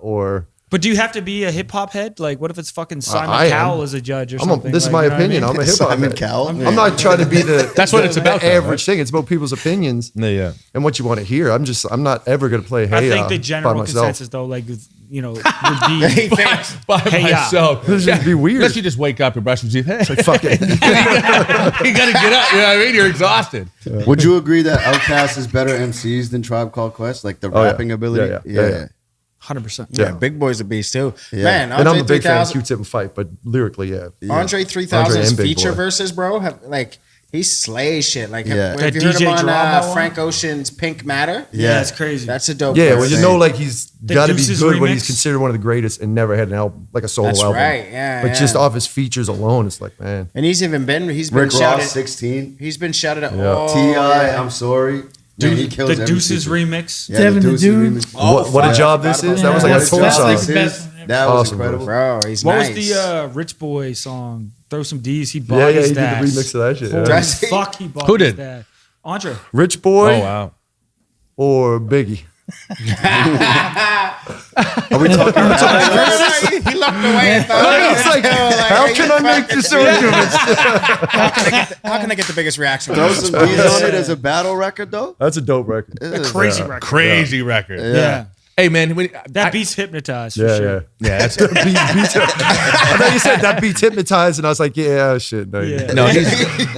or But do you have to be a hip hop head? Like, what if it's fucking Simon I am. Cowell as a judge or something? This is Like, my you know what I opinion. mean? I'm a hip hop Simon head. Cowell. I'm not trying to be the That's what it's about, though, average thing. It's about people's opinions Yeah. and what you want to hear. I'm not ever gonna play I Hey think the by general myself. consensus, though, like, you know, would be By Hey, yeah. myself. This would be weird. Unless you just wake up and brush your teeth. Hey, Like, fuck it. you gotta get up. You know what I mean? You're exhausted. Would you agree that Outkast is better MCs than Tribe Called Quest? Like the Oh, yeah. rapping ability? Yeah. 100%. Yeah, Big Boy's a beast too. Yeah. Man, And I'm Andre a big fan of 3000 Q-Tip and Fight, but lyrically, yeah. Andre Andre 3000's and Big feature Boy. verses, bro, he slays shit. Like, Yeah. have That you heard him DJ on Drama one? Frank Ocean's Pink Matter? Yeah, it's crazy. That's a dope. Yeah, verse. well, you know, like he's The got to be Deuces good when remix? he's considered one of the greatest and never had an album, like a solo That's album. right, yeah, But yeah. just off his features alone, it's like, man. And he's been Rick shouted. Ross, 16. He's been shouted out. Yeah. Oh, T.I., yeah. I'm sorry. Man, he kills The every Deuces feature. remix. Yeah, Devin the Deuces Dude. remix. What a fuck. job this is. That was like Yeah, a that's tour like song. the best one. That was Awesome, incredible. Bro, he's What nice. was the Rich Boy song? Throw Some D's. He Yeah, bodies he did the that. remix of that shit. Holy Yeah. Does he? fuck, he bodies Who did? that. Andre. Rich Boy Oh wow. or Biggie? Are we talking he looked away and thought, It's like, how can I make this argument? how can I get the biggest reaction? throw some D's on it as a battle record thow? That's a dope record. It is. Crazy record. Crazy record. Yeah. Hey man, That beat's hypnotized for Yeah, sure. yeah. That's I thought you said that beat's hypnotized, and I was like, yeah, shit. No, Yeah. no.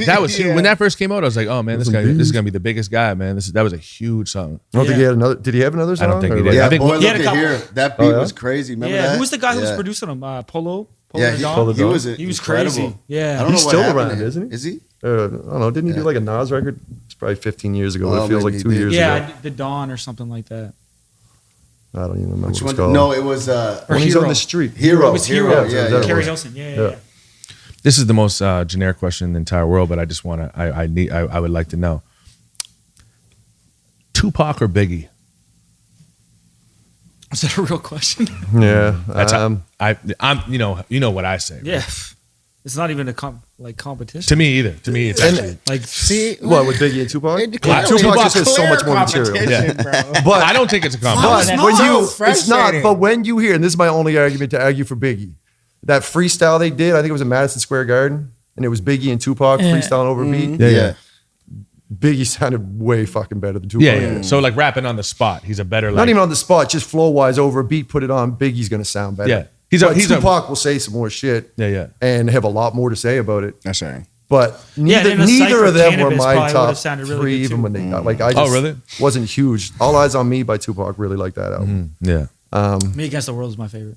That was huge. When that first came out, I was like, oh man, this is gonna be the biggest guy, man. That was a huge song. I don't think he had another. Did he have another song? don't think Or he like- did. Yeah, I think boy, he had look a at couple- here. That beat Oh, yeah? was crazy. Remember Yeah, that? who was the guy who was Yeah. producing him? Polo? Yeah, the Dog? Polo he Dog. was He was incredible. crazy. Yeah. I don't He's know what still happened around, to him. isn't he? Is he? I don't know. Didn't he do like a Nas record? It's probably 15 years ago. Oh, It feels maybe like he 2 did. years Yeah, ago. The Dawn or something like that. I don't even remember Which what it's one? called. No, it was Or When he's Hero. on the street. Hero. It was Hero. Yeah, that Kerry was. Hilson. Yeah. Yeah. This is the most generic question in the entire world, but I just want to. I would like to know. Tupac or Biggie? Is that a real question? Yeah. That's I'm you know what I say. Yeah. It's not even a competition. To me either. To me, it's actually. Like, See, What, with Biggie and Tupac? It- Well, clearly- Tupac just has so clear much more material. competition, bro. But I don't think it's a but compliment. No, when it's you, so it's not. frustrating. But when you hear, and this is my only argument to argue for Biggie, that freestyle they did, I think it was in Madison Square Garden, and it was Biggie and Tupac Yeah. freestyling over a beat. Yeah. Biggie sounded way fucking better than Tupac. Yeah. So like rapping on the spot, he's a better. Not even on the spot, just flow wise over a beat, put it on. Biggie's gonna sound better. Yeah. He's a- Tupac will say some more shit. Yeah. And have a lot more to say about it. That's right. But Yeah, neither, then a neither Cypher of them were Cannabis my probably top would've sounded really three, good even too. when they got like I just Oh, really? wasn't huge. All Eyes on Me by Tupac really like that album. Yeah. Me Against the World is my favorite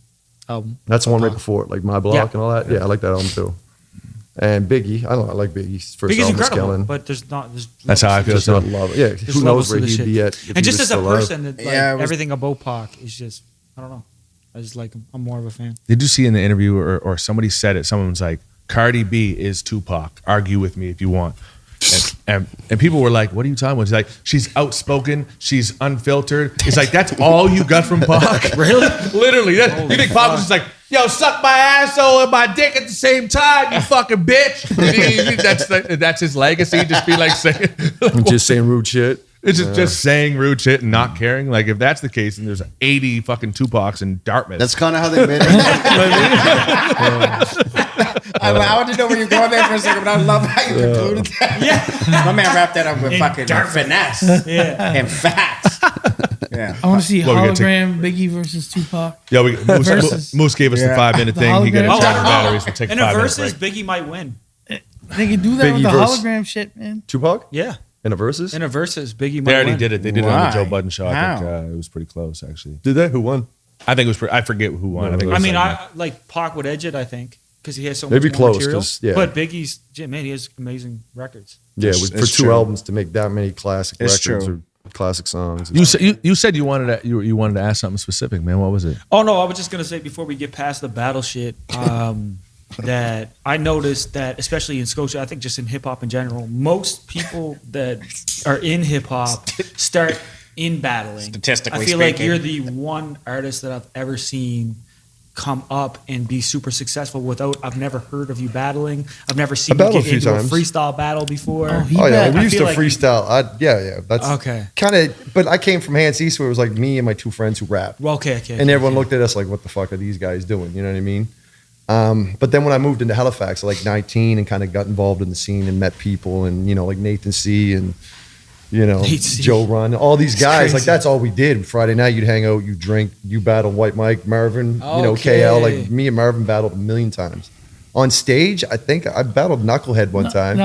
album. That's the one right before, like My Block Yeah. and all that. Yeah, I like that album too. And Biggie, I don't know, I like Biggie's first Biggie's album was incredible, killing. but there's not. There's That's how I feel. Just not love it. Yeah, There's who knows levels to where this he'd shit. be at if And he just was as a still alive. person, that, like, Yeah, it was- everything about Pac is just, I don't know. I just like him. I'm more of a fan. Did you see in the interview or somebody said it? Someone was like, Cardi B is Tupac. Argue with me if you want. And people were like, what are you talking about? He's like, she's outspoken. She's unfiltered. It's like, that's all you got from Pac? Really? Literally. You think Pac was just like, yo, suck my asshole and my dick at the same time, you fucking bitch. That's his legacy. Just be like saying, Just saying rude shit. it's just saying rude shit and not caring. Like if that's the case, then there's 80 fucking Tupacs in Dartmouth. That's kind of how they made it. I wanted to know where you're going there for a second, but I love how you concluded that. Yeah. My man wrapped that up with fucking finesse and facts. Yeah. I want to see What, we gotta hologram Biggie versus Tupac. Yo, Versus. Moose gave us the Yeah. 5-minute The thing. He got to hologram. charge the batteries. We'll take a In a 5-minute versus, break. Biggie might win. They can do that Biggie with the verse. hologram shit, man. Tupac Yeah. in a versus. In a versus, Biggie might They already win. did it. They did it on the Why? Joe Budden show. I think How? it was pretty close, actually. Did they? Who won? I think it was. I forget who won. I think. It was I mean, like- I like Pac would edge it, I think, because he has so They'd much be more close, material. 'cause, yeah. But Biggie's, man, he has amazing records. Yeah, It's- for it's two true. albums to make that many classic It's records true. or classic songs. You said you wanted to you wanted to ask something specific, man. What was it? Oh no, I was just gonna say before we get past the battle shit, that I noticed that especially in Scotia, I think just in hip hop in general, most people that are in hip hop start in battling. Statistically I feel like speaking. you're the one artist that I've ever seen come up and be super successful without? I've never heard of you battling. I've never seen I you battled get a few into times. a freestyle battle before. Oh, he Oh yeah, bet. we I used to feel like- freestyle. Yeah. That's Okay. kind of. But I came from Hans East, where it was like me and my two friends who rapped, Well, okay. and everyone looked at us like, "What the fuck are these guys doing?" You know what I mean? But then when I moved into Halifax, at like 19, and kind of got involved in the scene and met people, and like Nathan C. and Nathan C. Joe Run, all these guys. crazy. Like that's all we did. Friday night, you'd hang out, you drink, you battle White Mike, Marvin, Okay. KL. Like me and Marvin battled a million times. On stage, I think I battled Knucklehead one time.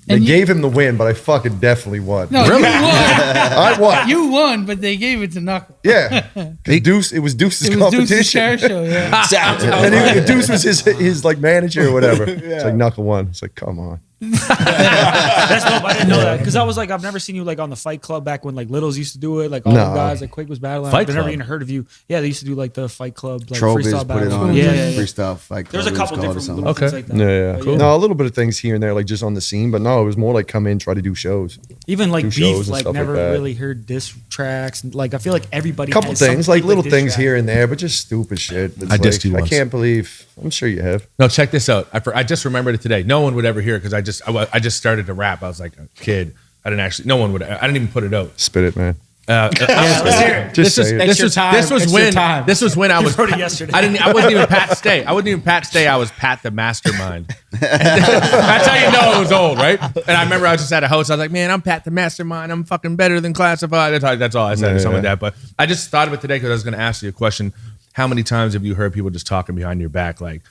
They And you- gave him the win, but I fucking definitely won. No, you won. I won. You won, but they gave it to Knuckle. Yeah, 'Cause Deuce. It was Deuce's It was Deuce's competition. chair show. Yeah. And Deuce was his like manager or whatever. It's like Knuckle won. It's like, come on. That's dope. I didn't know that because I was like, I've never seen you like on the Fight Club back when like Littles used to do it. Like all No. the guys, like Quake was battling. Fight I've never Club? even heard of you. Yeah, they used to do like the Fight Club, like Trovis freestyle put it battles. on. Yeah, Freestyle fight. There's a Club, it was couple called or different something. little things Okay. like that. Yeah, But No, a little bit of things here and there, like just on the scene. But no, it was more like come in, try to do shows. Even like do shows beef, and like stuff never like that. really heard diss tracks. Like I feel like everybody. A couple has some things, like big, little diss things track. here and there, but just stupid shit. It's I dissed you I once. can't believe. I'm sure you have. No, check this out. I just remembered it today. No one would ever hear it because I just started to rap. I was like a kid. I didn't actually. No one would. I didn't even put it out. Spit it, man. Let's hear it. Just say it. It's your time. This was It's your when. time. This was when I was. wrote it yesterday. I wasn't even Pat Stay. I wasn't even Pat Stay. I was Pat the Mastermind. That's how you know it was old, right? And I remember I was just at a house. I was like, man, I'm Pat the Mastermind. I'm fucking better than Classified. That's all I said to something like that. But I just thought of it today because I was going to ask you a question. How many times have you heard people just talking behind your back, like?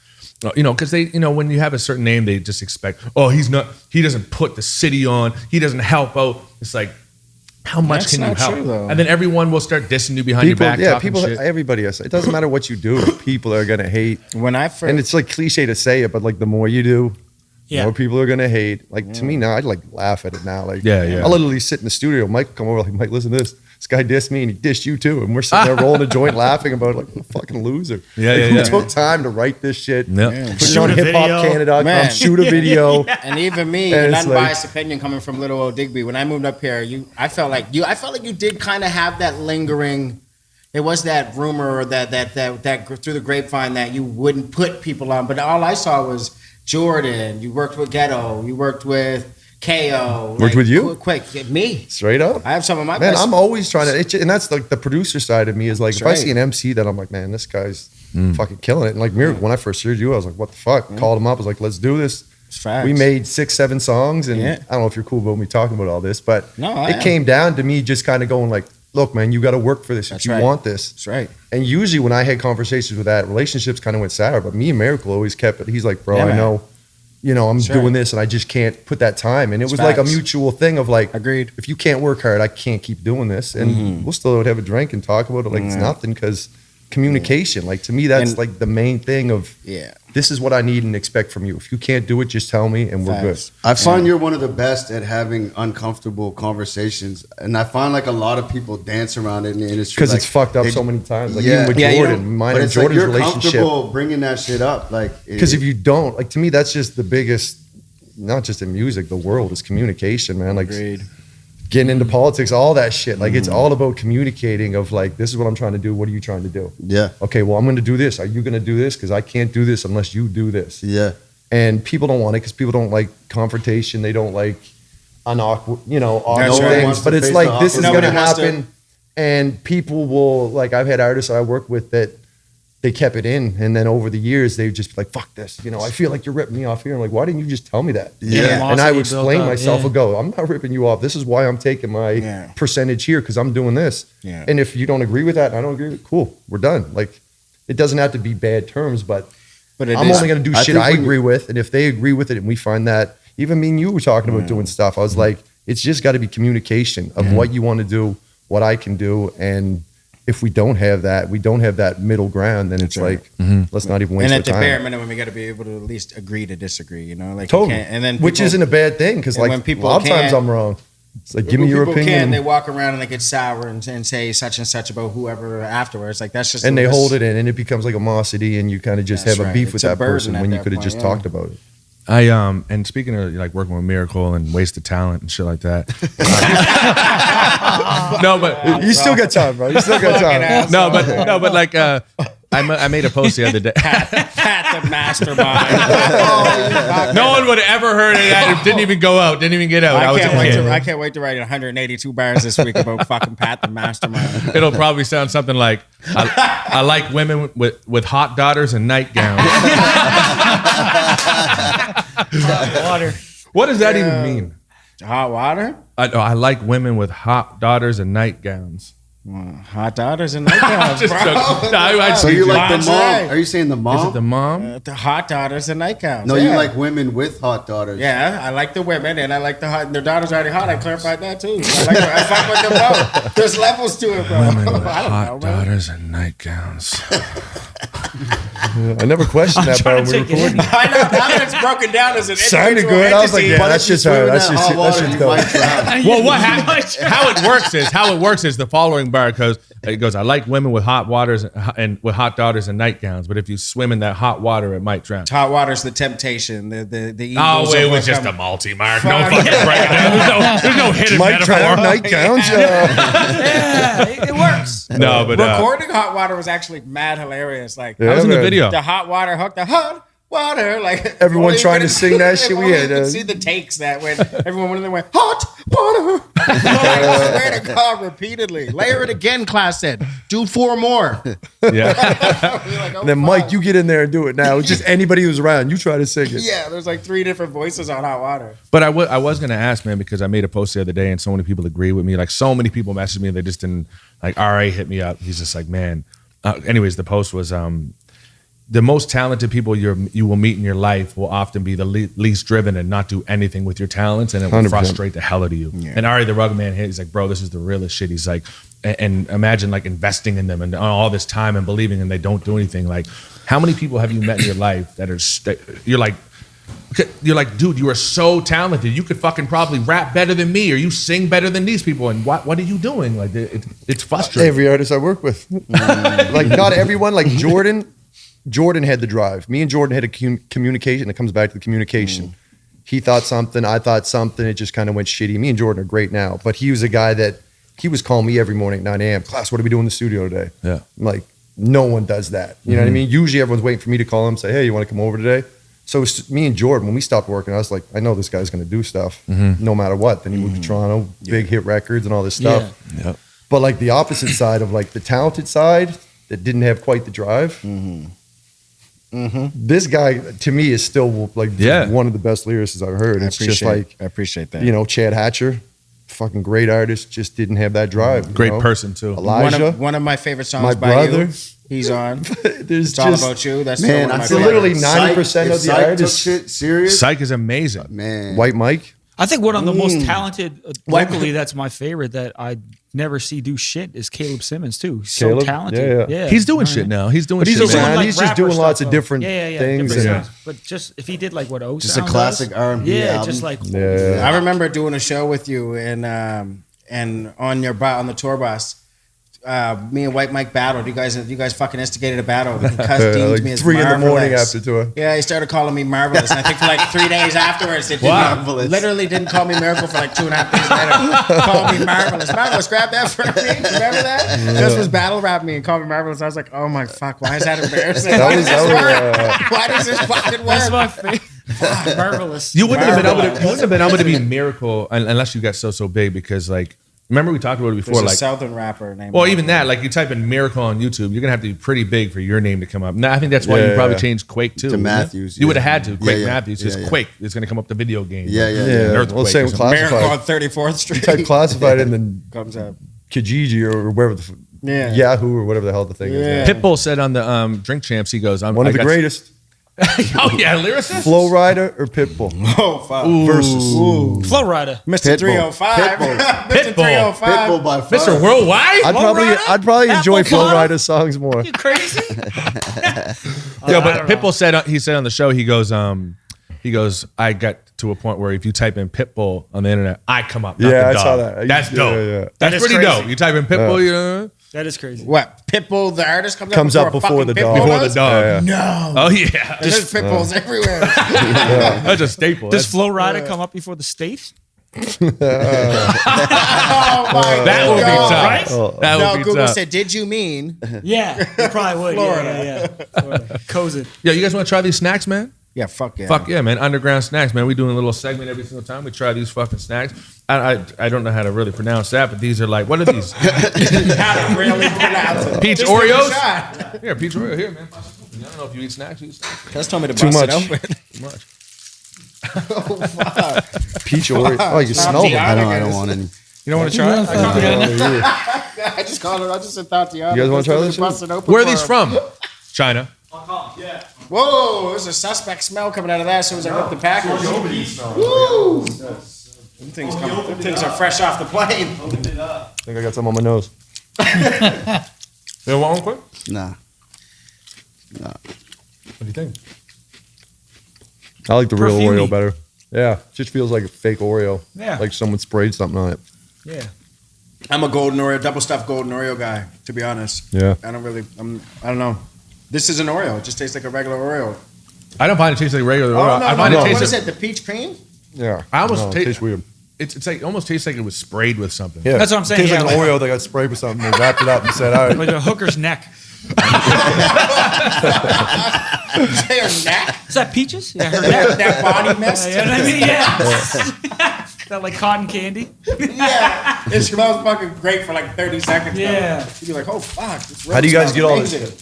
Because they, when you have a certain name, they just expect, he doesn't put the city on, he doesn't help out. It's like, how much That's can you not help? true, though. And then everyone will start dissing you behind your back, talking shit. Everybody else. It doesn't matter what you do. People are gonna hate. When I first, And it's like cliche to say it, but like the more you do, Yeah. more people are gonna hate. Like to me now, I'd like laugh at it now. Like Yeah. I'll literally sit in the studio. Mike will come over like, Mike, listen to this. This guy dissed me and he dissed you too. And we're sitting there rolling a joint laughing about it like what a fucking loser. Yeah, Like, yeah. Who took time to write this shit? Yeah. Put it Shoot on a Hip Hop video. Canada.com, Man. shoot a video. and even me, And an it's like- unbiased opinion coming from little old Digby. When I moved up here, I felt like you did kind of have that lingering. It was that rumor or that through the grapevine that you wouldn't put people on, but all I saw was Jordan. You worked with Ghetto. You worked with KO. Worked with you? Quick, me. Straight up. I have some of my Man, best. I'm always trying to, and that's like the producer side of me is like, That's if I right. see an MC that I'm like, man, this guy's fucking killing it. And like Miracle, when I first heard you, I was like, what the fuck? Called him up, I was like, let's do this. It's facts. We made 6-7 songs, and Yeah. I don't know if you're cool about me talking about all this, but No, I it am. came down to me just kind of going like, look, man, you got to work for this That's if you right. want this. That's right. And usually when I had conversations with that, relationships kind of went sour, but me and Miracle always kept it. He's like, bro, Yeah, I man. know, I'm That's doing right. this and I just can't put that time. And it It's was like a facts. mutual thing of like, Agreed. if you can't work hard, I can't keep doing this. And we'll still have a drink and talk about it like it's nothing because communication, like to me, that's And- like the main thing of Yeah. this is what I need and expect from you. If you can't do it, just tell me and we're good. Facts. I find you're one of the best at having uncomfortable conversations, and I find like a lot of people dance around it in the industry Because like, it's fucked up they- so many times. Like Yeah. even with Yeah, you Jordan, know, mine but and it's like Jordan's you're relationship. comfortable bringing that shit up, like Because if you don't, like to me, that's just the biggest, not just in music, the world is communication, man. Like getting into politics, all that shit. Like it's all about communicating of like, this is what I'm trying to do. What are you trying to do? yeah, Okay, well, I'm going to do this. Are you going to do this? Because I can't do this unless you do this. yeah, And people don't want it because people don't like confrontation. They don't like awkward That's right. things. Wants to But it's face like, the this is awkward. going to Nobody wants to- happen. And people will, like, I've had artists I work with that they kept it in. And then over the years, they'd just be like, fuck this. I feel like you're ripping me off here. I'm like, why didn't you just tell me that? Yeah. And I would Animosity explain built up, myself yeah. and go, I'm not ripping you off. This is why I'm taking my Yeah. percentage here because I'm doing this. Yeah. And if you don't agree with that and I don't agree with it, cool, we're done. Like, it doesn't have to be bad terms, but But it I'm is- only going to do I shit think I when you- agree with. And if they agree with it and we find that, even me and you were talking about doing stuff, I was like, it's just got to be communication of what you want to do, what I can do. And if we don't have that middle ground, then it's like, let's not even waste And our at the time. bare minimum, we got to be able to at least agree to disagree. Like you Totally. can't- and then Which people- isn't a bad thing because and like when people a lot of times can't- I'm wrong. It's like, give me When your people opinion. They walk around and they get sour and say such and such about whoever afterwards. Like that's just and they that's- hold it in and it becomes like animosity and you kind of just That's have a right. beef with It's a that burden person at when you that could have point, just yeah. talked about it. And speaking of like working with Miracle and wasted talent and shit like that. No, but You still got time, bro. You still got time. no, but like I made a post the other day. Pat the mastermind. No one would have ever heard of that. It didn't even go out. Didn't even get out. I can't wait to write 182 bars this week about fucking Pat the mastermind. It'll probably sound something like, I like women with hot daughters and nightgowns. Hot water. What does that even mean? Hot water? I like women with hot daughters and nightgowns. Hot daughters and nightgowns, bro. So you like the mom? Lingerie. Are you saying the mom? Is it the mom? The hot daughters and nightgowns. No, yeah. you like women with hot daughters. Yeah, I like the women and I like the hot. Their daughters already hot. I clarified that too. I fuck with them both. There's levels to it, bro. Women with I don't hot know, man. daughters and nightgowns. I never questioned that part when we recorded. I know. Now that it's broken down as an Sounded individual good. I was like, entity, yeah, that's just how. That's just go. Well, how it works is the following bar goes. It goes. I like women with hot waters and with hot daughters and nightgowns. But if you swim in that hot water, it might drown. Hot water's the temptation. The Oh, evils it of was what just a come- multi-mark. No fucking breakdown. There's no hidden Mike metaphor. Trout nightgowns. Yeah, it works. No, but recording hot water was actually mad hilarious. Like I was in the man. video. the hot water hook, the hot water. Like Everyone only trying you to could- sing that if shit, we only had, you could see the takes that when everyone went in there went hot water. Like, I swear to God, repeatedly. Layer it again, class said. Do 4 more. Yeah. We're like, oh, And then fuck. Mike, you get in there and do it now. It's just anybody who's around. You try to sing it. Yeah, there's like 3 different voices on hot water. But I was going to ask, man, because I made a post the other day and so many people agree with me. Like, so many people messaged me. They just didn't, like, RA hit me up. He's just like, man. Anyways, the post was, the most talented people you will meet in your life will often be the least driven and not do anything with your talents, and it will 100%. frustrate the hell out of you. Yeah. And Ari, the rugged man, he's like, bro, this is the realest shit. He's like, and imagine like investing in them and all this time and believing, and they don't do anything. Like, how many people have you met in your life that are you're like, dude, you are so talented. You could fucking probably rap better than me, or you sing better than these people. And what are you doing? Like, it's frustrating. Every artist I work with, like not everyone. Like Jordan had the drive. Me and Jordan had a communication. It comes back to the communication. He thought something, I thought something. It just kind of went shitty. Me and Jordan are great now, but he was a guy that he was calling me every morning at 9 a.m. Class, what do we do in the studio today? Yeah. I'm like, no one does that. You know what I mean? Usually everyone's waiting for me to call him, say, hey, you want to come over today? So it's me and Jordan, when we stopped working, I was like, I know this guy's going to do stuff no matter what. Then he moved to Toronto, big hit records and all this stuff. Yeah. Yep. But like the opposite side of like the talented side that didn't have quite the drive. This guy to me is still like one of the best lyricists I've heard. It's just like, I appreciate that. you know, Chad Hatcher, fucking great artist, just didn't have that drive. you Great know? person too. Elijah, one of my favorite songs my by brother. you. He's on. There's It's all just about you. That's Man, still one of I my feel favorites. literally 90% of the Psych artists- took shit serious. Psych is amazing. Man, White Mike. I think one of the most talented locally that's my favorite that I never see do shit is Caleb Simmons too. He's so Caleb? talented. Yeah. He's doing shit now. He's doing But he's shit. around. man. Like He's just rapper doing lots stuff, of though. different things different and- stuff. But just if he did like what O just a classic R&B yeah, album. just like Yeah. I remember doing a show with you and on the tour bus. Me and White Mike battled. You guys fucking instigated a battle. He deemed like me as 3 in the morning marvelous. after tour. Yeah, he started calling me marvelous. And I think for like 3 days afterwards, it Marvelous. literally didn't call me miracle for like 2.5 days later. Called me marvelous. Marvelous, grab that for me. Remember that? This was battle rap me and called me marvelous. I was like, oh my fuck, why is that embarrassing? Why does this work? Why does this fucking that's work? my favorite. Marvelous. You wouldn't have been able to be Miracle unless you got so big, because like, remember we talked about it before, There's a like, Southern rapper named. well, even that, like you type in Miracle on YouTube, you're gonna have to be pretty big for your name to come up. Now I think that's why you probably changed Quake too. To wasn't it? Matthews, You would have yeah. had to. Quake Yeah, yeah. Matthews, just Yeah, yeah. Quake is gonna come up the video game. Yeah, yeah, Like, yeah. an Well, earthquake same or something. Miracle on classified. 34th Street. Type classified and then comes up. Kijiji or wherever Yahoo or whatever the hell the thing is. Yeah. Pitbull said on the Drink Champs, he goes, One of the greatest. Oh yeah, lyricist. Flow Rider or Pitbull Oh fuck. versus. Flow Rider. Mr. Pitbull. 305. Pitbull. Mr. 305. Pitbull by far. Mr. Worldwide. I'd probably enjoy Apple Flow Bottom? Rider songs more. You crazy? Yeah, I but don't know. Pitbull said on the show, he goes, I got to a point where if you type in Pitbull on the internet, I come up. Not Yeah, the I dog. saw that. That's Yeah, dope. yeah. That's That is pretty crazy. dope. You type in Pitbull, you know. That is crazy. What? Pitbull, the artist comes Comes up before the fucking dog. Pitbull Before the does? dog. Yeah. No. Oh yeah, There's Pitbulls everywhere. that's a staple. Does That's- Flow Rider come up before the state? That would be tough. Right? That No, would be Google tough. said, "Did you mean?" Yeah, you probably would. Florida. Yeah. Florida. Cozy. Yo, you guys want to try these snacks, man? Yeah, fuck yeah. Fuck yeah, man. Underground snacks, man. We doing a little segment every single time. We try these fucking snacks. I don't know how to really pronounce that, but these are like, what are these? How to really pronounce it. Peach Just give it a Oreos? shot. Here, peach Oreo. Here, man. I don't know if you eat snacks. You eat snacks. Just told me to Too bust much. it open. Too much. Peach Oreo. Oh, you Stop smell the them. I don't want any. You don't want to try it? I just called it. I just said Tatiana. You guys wanna try Just this told me to bust it open Where are for these him. from? China. Whoa, there's a suspect smell coming out of that as soon as I rip the package. Woo! Them things are fresh off the plane. I think I got some on my nose. You want one quick? Nah. What do you think? I like the real Perfumey. Oreo better. Yeah, just feels like a fake Oreo. Yeah. Like someone sprayed something on it. Yeah. I'm a golden Oreo, double stuffed golden Oreo guy, to be honest. Yeah. I don't know. This is an Oreo. It just tastes like a regular Oreo. I don't find it tastes like regular Oreo. I no, find no. it What tastes is it? The peach cream? Yeah. I almost it taste- tastes weird. It's like almost tastes like it was sprayed with something. Yeah. That's what I'm saying, Tastes yeah, like an Oreo that got sprayed with something. They wrapped it up and said, all right. Like a hooker's neck. Say her neck? Is that peaches? Yeah, her neck. That body mist? You know what I mean? Yeah. Is that like cotton candy? Yeah. It smells fucking great for like 30 seconds. though. Yeah. You'd be like, oh, fuck. This How do you guys smells get all this amazing.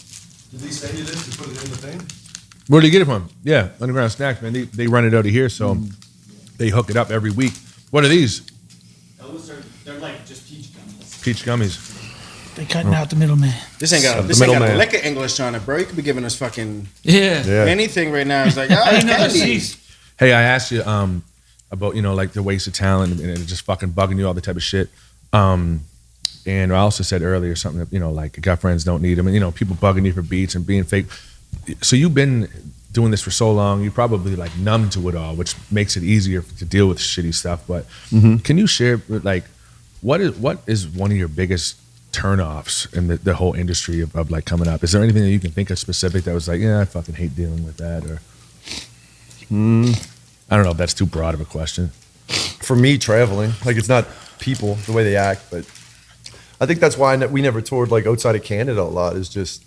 Did he send you this to put it in the thing? Where do you get it from? Yeah, Underground Snacks, man. They run it out of here, so they hook it up every week. What are these? They're like just peach gummies. Peach gummies. They cutting out the middleman. This ain't got The this ain't got middleman. liquor English on it, bro. You could be giving us fucking Yeah. Yeah. anything right now. It's like, oh, I it's never candy. cease. Hey, I asked you about like the waste of talent and it just fucking bugging you, all the type of shit. And I also said earlier something that, like got friends don't need them, and people bugging you for beats and being fake. So you've been doing this for so long, you're probably like numb to it all, which makes it easier to deal with shitty stuff. But can you share like what is one of your biggest turnoffs in the whole industry of like coming up? Is there anything that you can think of specific that was like, yeah, I fucking hate dealing with that, or I don't know if that's too broad of a question. For me, traveling, like it's not people, the way they act, but I think that's why we never toured like outside of Canada a lot. It's just,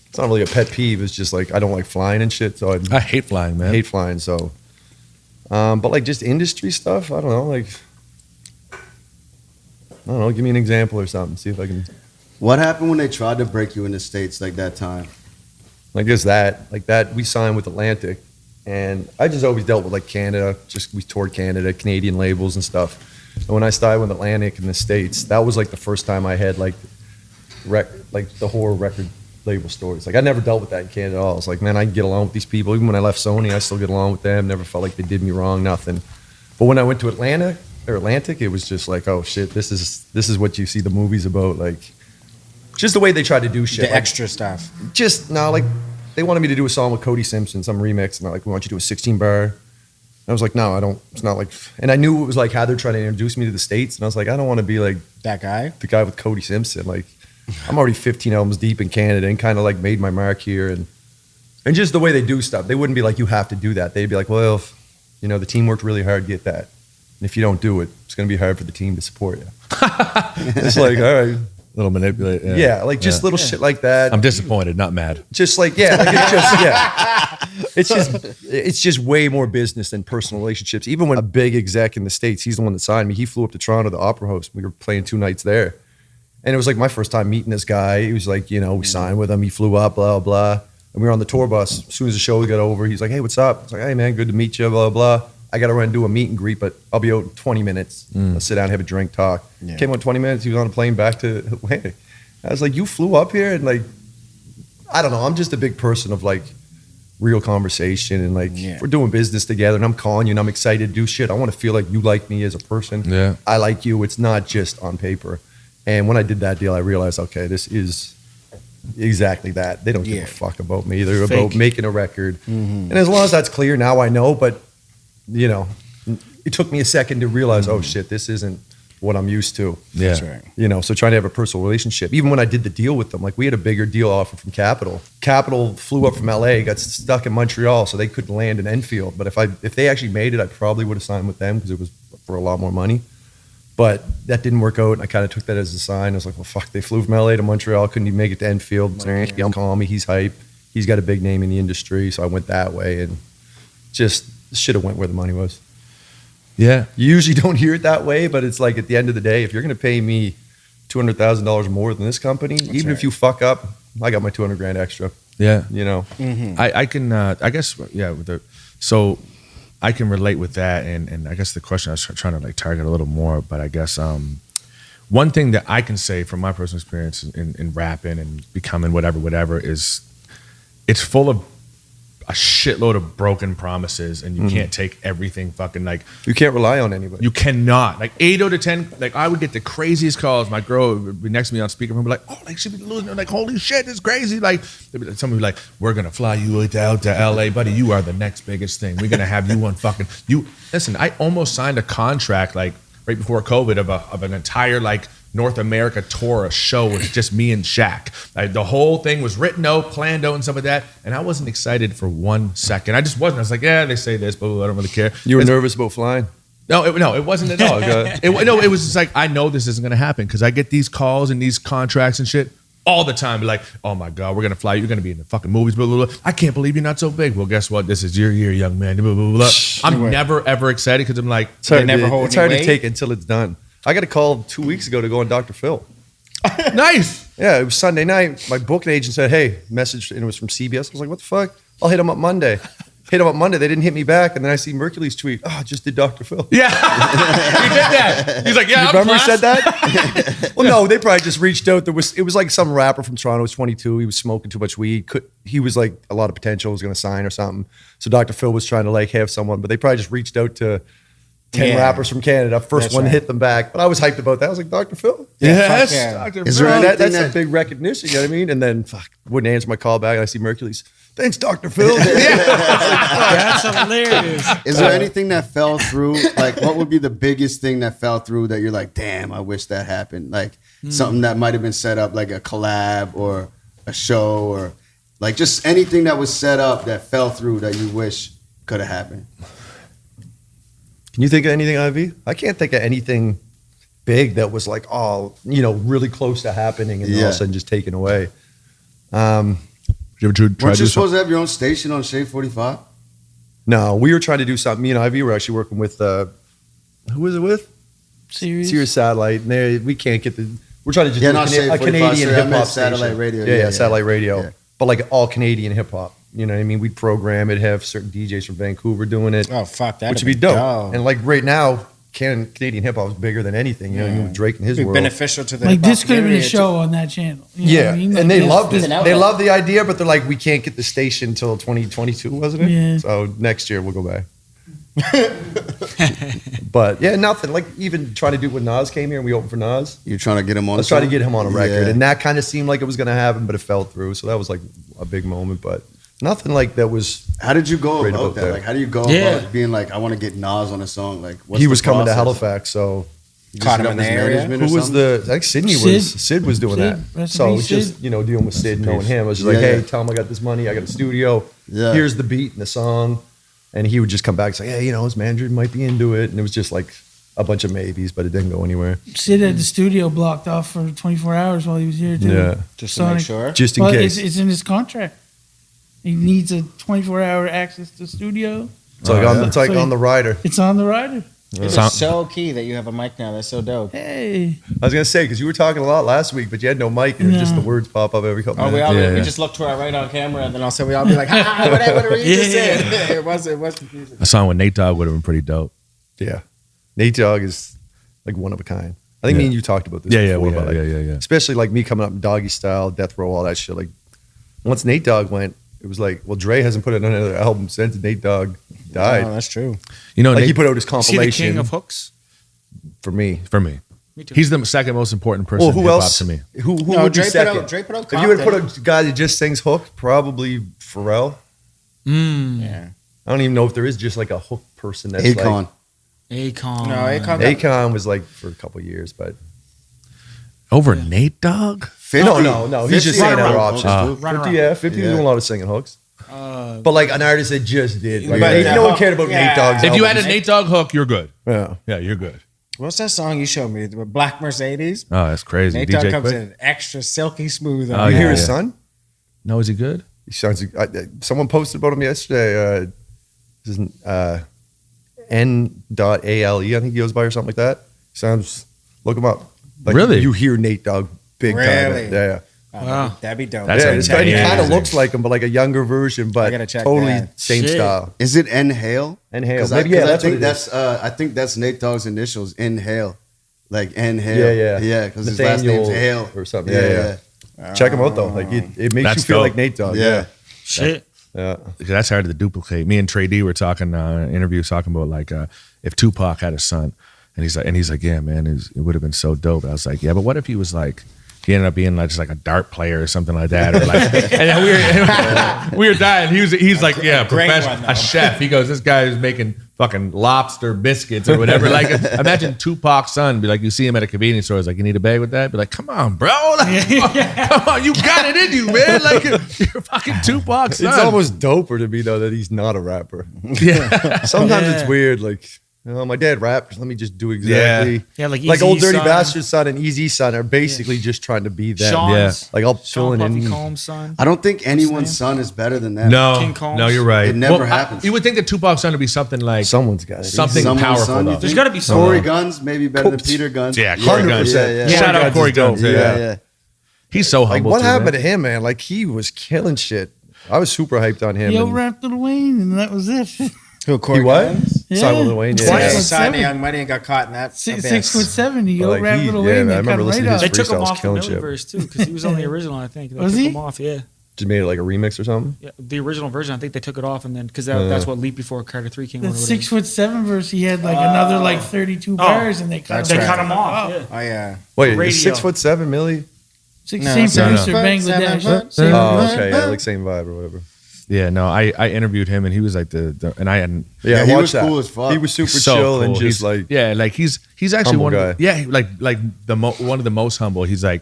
it's not really a pet peeve. It's just like, I don't like flying and shit. So I hate flying, man. hate flying. So, but like just industry stuff, I don't know. Like, I don't know. Give me an example or something. See if I can. What happened when they tried to break you in the States like that time? I guess that we signed with Atlantic, and I just always dealt with like Canada. Just we toured Canada, Canadian labels and stuff. And when I started with Atlantic in the States, that was like the first time I had like the horror record label stories. Like I never dealt with that in Canada at all. It's like, man, I can get along with these people. Even when I left Sony, I still get along with them. Never felt like they did me wrong, nothing. But when I went to Atlantic, it was just like, oh shit, this is what you see the movies about. Like just the way they tried to do shit. The extra stuff. Just no, like they wanted me to do a song with Cody Simpson, some remix, and they're like, we want you to do a 16 bar. I was like, no, I don't. It's not like, and I knew it was like how they're trying to introduce me to the States, and I was like, I don't want to be like That guy? the guy with Cody Simpson. Like, I'm already 15 albums deep in Canada and kind of like made my mark here, and just the way they do stuff, they wouldn't be like, you have to do that. They'd be like, well, if, the team worked really hard, get that. And if you don't do it, it's going to be hard for the team to support you. It's like, all right. Little manipulate. Yeah, like just little shit like that. I'm disappointed, not mad. Just like, yeah, like it's just, yeah. It's just way more business than personal relationships. Even when a big exec in the States, he's the one that signed me. He flew up to Toronto, the Opera House. We were playing 2 nights there. And it was like my first time meeting this guy. He was like, we signed with him. He flew up, blah, blah. And we were on the tour bus. As soon as the show got over, he's like, hey, what's up? I was like, hey, man, good to meet you, blah, blah. I got to run and do a meet and greet, but I'll be out in 20 minutes. I'll sit down, have a drink, talk. Yeah. Came out 20 minutes. He was on a plane back to Atlantic. I was like, you flew up here? And like, I don't know. I'm just a big person of like real conversation. And like, Yeah. if we're doing business together and I'm calling you and I'm excited to do shit, I want to feel like you like me as a person. Yeah. I like you. It's not just on paper. And when I did that deal, I realized, okay, this is exactly that. They don't give Yeah. a fuck about me. They're Fake. about making a record. And as long as that's clear, now I know. But, it took me a second to realize, oh shit, this isn't what I'm used to. Yeah. That's right. So trying to have a personal relationship. Even when I did the deal with them, like we had a bigger deal offer from Capitol. Capitol flew up from LA, got stuck in Montreal, so they couldn't land in Enfield. But if they actually made it, I probably would have signed with them because it was for a lot more money. But that didn't work out. And I kind of took that as a sign. I was like, well, fuck, they flew from LA to Montreal. Couldn't even make it to Enfield. I'm calling me. He's hype. He's got a big name in the industry. So I went that way and just should have went where the money was. Yeah. You usually don't hear it that way, but it's like at the end of the day, if you're going to pay me $200,000 more than this company, even if you fuck up, I got my $200,000 extra. Yeah. You know? I can, I guess, yeah. So I can relate with that. And I guess the question I was trying to like target a little more, but I guess one thing that I can say from my personal experience in rapping and becoming whatever is it's full of a shitload of broken promises, and you can't take everything fucking like. You can't rely on anybody. You cannot. Like 8 out of 10, like I would get the craziest calls. My girl would be next to me on speakerphone, be like, "Oh, like she'd be losing. Like, holy shit, it's crazy." Like, somebody would be like, "We're gonna fly you out to LA, buddy. You are the next biggest thing. We're gonna have you on fucking you." Listen, I almost signed a contract like right before COVID of an entire like North America tour, a show with just me and Shaq. Like, the whole thing was written out, planned out, and stuff like that. And I wasn't excited for 1 second. I just wasn't. I was like, yeah, they say this, but I don't really care. You were nervous about flying? No, it wasn't at all. It was just like, I know this isn't going to happen because I get these calls and these contracts and shit all the time. Be like, oh my God, we're going to fly. You're going to be in the fucking movies. Blah, blah, blah. I can't believe you're not so big. Well, guess what? This is your year, young man. Blah, blah, blah. I'm never, ever excited because I'm like, it's hard to take until it's done. I got a call 2 weeks ago to go on Dr. Phil. Nice. Yeah, it was Sunday night. My booking agent said, hey, message, and it was from CBS. I was like, what the fuck? I'll hit him up Monday. Hit him up Monday. They didn't hit me back. And then I see Mercury's tweet, I just did Dr. Phil. Yeah. He did that. He's like, yeah, you remember he said that? Well, no, they probably just reached out. It was like some rapper from Toronto. He was 22. He was smoking too much weed. He was like a lot of potential. Was going to sign or something. So Dr. Phil was trying to like have someone, but they probably just reached out to 10 rappers from Canada. First one hit them back. But I was hyped about that. I was like, Dr. Phil? Yes. Dr. Phil. That's a big recognition, you know what I mean? And then, wouldn't answer my call back. And I see Mercury's, thanks, Dr. Phil. That's hilarious. Is there anything that fell through? Like, what would be the biggest thing that fell through that you're like, damn, I wish that happened? Like, something that might have been set up, like a collab or a show, or like just anything that was set up that fell through that you wish could have happened. Can you think of anything, Ivy? I can't think of anything big that was like, really close to happening and all of a sudden just taken away. Did you ever try Weren't you supposed to have your own station on Shade 45? No, we were trying to do something. Me and Ivy were actually working with, who was it with? Sirius Satellite. And we can't get we're trying to just do a Canadian hip-hop satellite radio. Yeah, satellite radio. Yeah. But like all Canadian hip-hop. You know what I mean? We'd program it, have certain DJs from Vancouver doing it. Oh, fuck, that which would be dope. And like right now, Canadian hip-hop is bigger than anything. You know what I mean? With Drake and his world. Beneficial to the like this could have been a show on that channel. You know what I mean? Like, and they loved it. They loved the idea, but they're like, we can't get the station until 2022, wasn't it? Yeah. So next year we'll go back. But yeah, nothing. Like even trying to do when Nas came here and we opened for Nas. You're trying to get him on. Let's try to get him on a record, and that kind of seemed like it was going to happen, but it fell through. So that was like a big moment, but nothing like that was. How did you go about that? There. Like, how do you go about being like, I want to get Nas on a song? Like, what's he was coming to process? Halifax, so caught him in the area. Who was I think Sydney was. Sid was doing that. So it was just dealing with Sid, knowing him. I was just like, hey, tell him I got this money. I got a studio. Yeah. Here's the beat and the song. And he would just come back and say, hey, his manager might be into it. And it was just like a bunch of maybes, but it didn't go anywhere. Sid had the studio blocked off for 24 hours while he was here, too. Yeah. Just to make sure? Just in case. It's in his contract. He needs a 24-hour access to the studio. It's like on the rider. It's on the rider. It's so key that you have a mic now. That's so dope. Hey. I was going to say, because you were talking a lot last week, but you had no mic, and just the words pop up every couple minutes. We just look to our right on camera, and then also we all be like, whatever you just said. It was confusing. A song with Nate Dogg would have been pretty dope. Yeah. Nate Dogg is like one of a kind. I think me and you talked about this before. Yeah. Especially like me coming up in Doggy Style, Death Row, all that shit. Like once Nate Dogg went, it was like, well, Dre hasn't put out another album since Nate Dogg died. Oh, that's true. Like he put out his compilation. Is he the king of hooks? For me. Me too. He's the second most important person Well, who in hip-hop else? to me. Who would be second? Dre put out if you would put a guy that just sings hook, probably Pharrell. Yeah. I don't even know if there is just like a hook person that's Akon. Akon. No, Akon was like for a couple years, but Over Nate Dogg? 50. No. He's just saying other options. 50, 50 is doing a lot of singing hooks. But like an artist that just did. Like, But no one cared about yeah. Nate Dogg's If you had albums. a Nate Dogg hook, you're good. Yeah. Yeah, you're good. What's that song you showed me? The Black Mercedes. Oh, that's crazy. Nate Dogg DJ comes Quick. in extra silky smooth. Oh, You yeah, hear his yeah. son? No, is he good? He sounds. Someone posted about him yesterday. This is N.ALE, I think he goes by or something like that. Sounds. Look him up. Like, Really? You hear Nate Dogg big time. Really? Yeah. Wow. That'd be dope. That's Yeah, a this guy, he amazing. kind of looks like him, but like a younger version, but I gotta check totally that. same Shit. style. Is it Inhale? Inhale. 'Cause Maybe, yeah, that's what it is. I think that's Nate Dogg's initials. Inhale, like Inhale. Yeah. yeah. Because his last Nathaniel name's Hale or something. Yeah. Check him out though. Like it makes That's you feel dope. like Nate Dogg. Yeah. Shit. Yeah. That's hard to duplicate. Me and Trey D were talking in an interview talking about like if Tupac had a son, and he's like, yeah, man, it would have been so dope. I was like, yeah, but what if he was like, he ended up being like just like a dart player or something like that, or like, and then we were dying. He's like, yeah, great professional, one, though. a chef. He goes, this guy is making fucking lobster biscuits or whatever. Like, imagine Tupac's son be like, you see him at a convenience store, he's like, you need a bag with that? Be like, come on, bro, like, come on, you got it in you, man. Like, you're fucking Tupac's son. It's almost doper to me though that he's not a rapper. yeah. Sometimes Yeah. it's weird. Like, my dad rapped. Let me just do exactly. Yeah, like Old Eazy-E's Dirty son. Bastard's son and Easy's son are basically just trying to be them. Sean's, Yeah. Like I'll fill Sean it Puffy in. Combs' son. I don't think anyone's name? son is better than them. No, King Combs. no, you're right. It never Well, happens. You would think that Tupac's son would be something like Someone's got it. something Someone's powerful son, you though. think? There's got to be some. Corey Guns maybe better than Coach. Peter Guns. Yeah, Corey Guns. 100%. Yeah, yeah. Shout out Guns Corey is dope. Guns. Yeah, Yeah. yeah. He's so Like humble. what too, happened man. to him, man? Like he was killing shit. I was super hyped on him. Yo, and rapped Lil Wayne, and that was it. Who, he Corey what? Guns? Yeah. Signed with Lil Wayne. Twice. Yeah. Yeah, Six he foot signed seven. the Young Money and got caught in that. 6'7". He Like, rapped he- Lil yeah, Wayne. man, I They cut remember him listening right to off. They his took him freestyle's off the killing Millie shit. verse too because he was on the original. I think they Was took he? him off. Yeah. Just made it like a remix or something. Yeah, the original version. I think they took it off, and then because that's what leaped before Carter 3 came That out. or whatever. 6'7" verse, he had like another like 32 bars, and they cut That's him. They right. cut him off. Oh. Yeah. Oh yeah. Wait, Radio. you're 6'7", Millie? Same No, producer, no. Bangladesh. 7'. Same Oh, producer. okay. Yeah, like same vibe or whatever. Yeah, no, I interviewed him and he was like and I hadn't. Yeah, Yeah, he watch was that. cool as fuck. He was super So chill and cool. just He's- like yeah, like he's actually humble one guy. of the, one of the most humble. He's like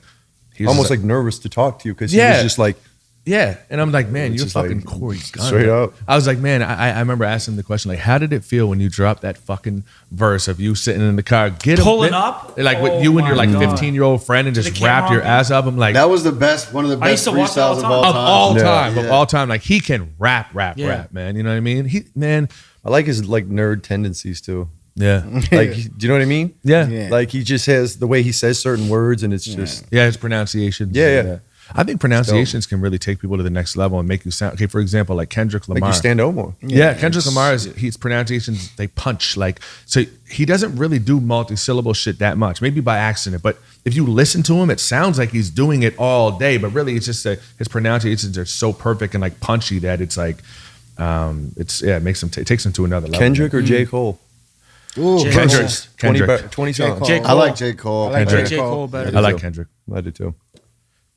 he was almost just like nervous to talk to you because Yeah. he was just like yeah, and I'm like, man, It's you're just fucking like, Corey Guns. straight up. I was like, man, I remember asking him the question like, how did it feel when you dropped that fucking verse of you sitting in the car, Pulling up? like with Oh you and your my like God. 15-year-old friend and To just the rapped your camera. ass up. I'm like, That was the best, one of the I best used to watch that all freestyles the of all time. of time. all Yeah. time, of Yeah. all time. Like he can rap, Yeah. man. You know what I mean? I like his like nerd tendencies too. Yeah, Like, do you know what I mean? yeah, Yeah. Like he just has the way he says certain words, and it's just Yeah, his pronunciations. Yeah. I think pronunciations can really take people to the next level and make you sound. Okay, for example, like Kendrick make Lamar. you stand out more. Yeah, Kendrick Lamar his pronunciations they punch like so he doesn't really do multi-syllable shit that much. Maybe by accident, but if you listen to him, it sounds like he's doing it all day. But really, it's just his pronunciations are so perfect and like punchy that it's like it makes him it takes him to another level. Kendrick or J. Cole? Ooh, J. Kendrick. 20 J. songs. Cole. J. I like J. Cole. I like Kendrick. J. Cole better. I like Kendrick. I do too.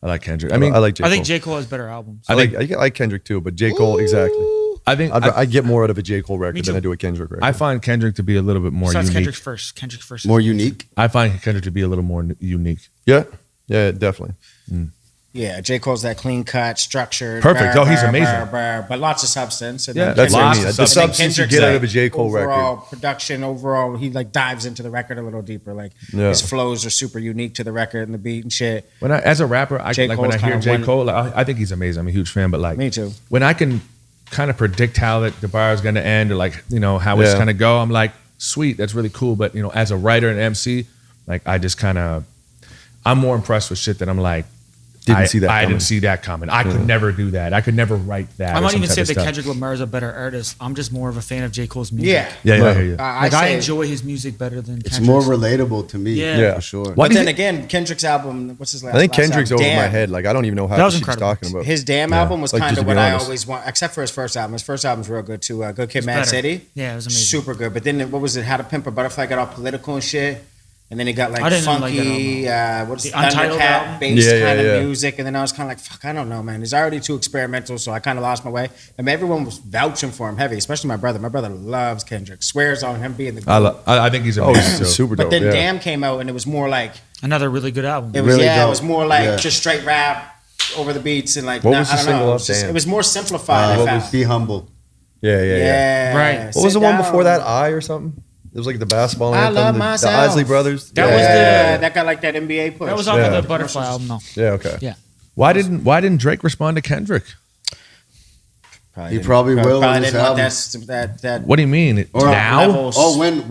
I like Kendrick. I mean, I like J. I Cole. think J. Cole has better albums. I like Kendrick too, but J. Cole exactly. I think I get more out of a J. Cole record too. than I do a Kendrick record. I find Kendrick to be a little bit more Besides unique. Kendrick's first. More unique. I find Kendrick to be a little more unique. yeah, definitely. Yeah, J. Cole's that clean cut, structured. Perfect. Oh, he's amazing. But lots of substance. And Yeah, then That's what I Lots mean. of The substance. substance you Kendrick's get out like of a J. Cole overall record. production, overall, he like dives into the record a little deeper. Like Yeah. his flows are super unique to the record and the beat and shit. When as a rapper, I J. like when I Cole's hear kinda J. one- Cole, like, I think he's amazing. I'm a huge fan, but like Me too. when I can kind of predict how the bar is going to end or like how it's Yeah. going to go, I'm like, sweet, that's really cool. But as a writer and MC, like I just kind of I'm more impressed with shit that I'm like. Didn't see that I coming. didn't see that coming. I could never do that. I could never write that. I or might some even type say of that stuff. Kendrick Lamar is a better artist. I'm just more of a fan of J. Cole's music. Yeah. Yeah, Right. I hear you. Like I say- enjoy his music better than It's Kendrick's. more relatable to me. Yeah. For sure. Why But do you then think- again, Kendrick's album, what's his last? I think last Kendrick's album? over my Damn. head. Like I don't even know That how was she's incredible. talking about. His Damn album was Like, kind just of to be what I honest. always want, except for his first album. His first album's real good too. Good Kid, Mad better. City. Yeah, it was amazing. Super good. But then what was it? How to Pimp a Butterfly got all political and shit. And then it got like I didn't like funky, that what's The the Untitled Thundercat album? bass Yeah, kind of yeah. music. And then I was kind of like, fuck, I don't know, man. It's already too experimental, so I kind of lost my way. I mean, everyone was vouching for him heavy, especially my brother. My brother loves Kendrick, swears on him being the GOAT. I think he's Oh, amazing. he's too. super dope. But then yeah. Damn came out, and it was more like Another really good album. it was Really it dope. was more like Yeah. just straight rap. over the beats and like What not, was the I don't single know. off Damn? It was more simplified. I What found. was Be Humble? Yeah. Right. What was Sit the one down. before that? I or something? It was like the basketball I anthem. love the myself. Isley Brothers. That was Yeah, the- that got like that NBA push. That was off Yeah. of the Butterfly album, though. Yeah. Okay. Yeah. Why didn't Drake respond to Kendrick? He probably will on this didn't want album. that What do you mean? Or Now? levels. Oh, when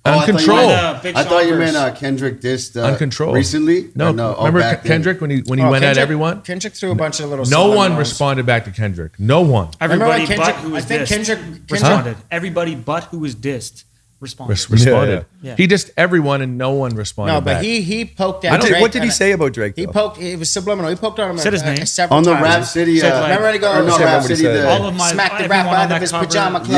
Uncontrol. I thought you meant Kendrick dissed Uncontrol. recently. No, Or no. remember back then? Kendrick when he went at Kendrick- everyone? Kendrick threw a bunch of little. No one subliminals. responded back to Kendrick. No one. Remember when Everybody but Kendrick- who was I think dissed Kendrick responded. Everybody but who was dissed responded. Responded. Yeah. He dissed everyone and no one responded No, but back. he poked What at did, Drake. what did he and- say about Drake? He though? poked. It was subliminal. He poked on him. Said his name. several On the times. Rap City. Said, like- Remember when he goes? or no, I can't Rap remember what he City. said. All of my Smack the everyone rap on out that of his cover- pajama clothes.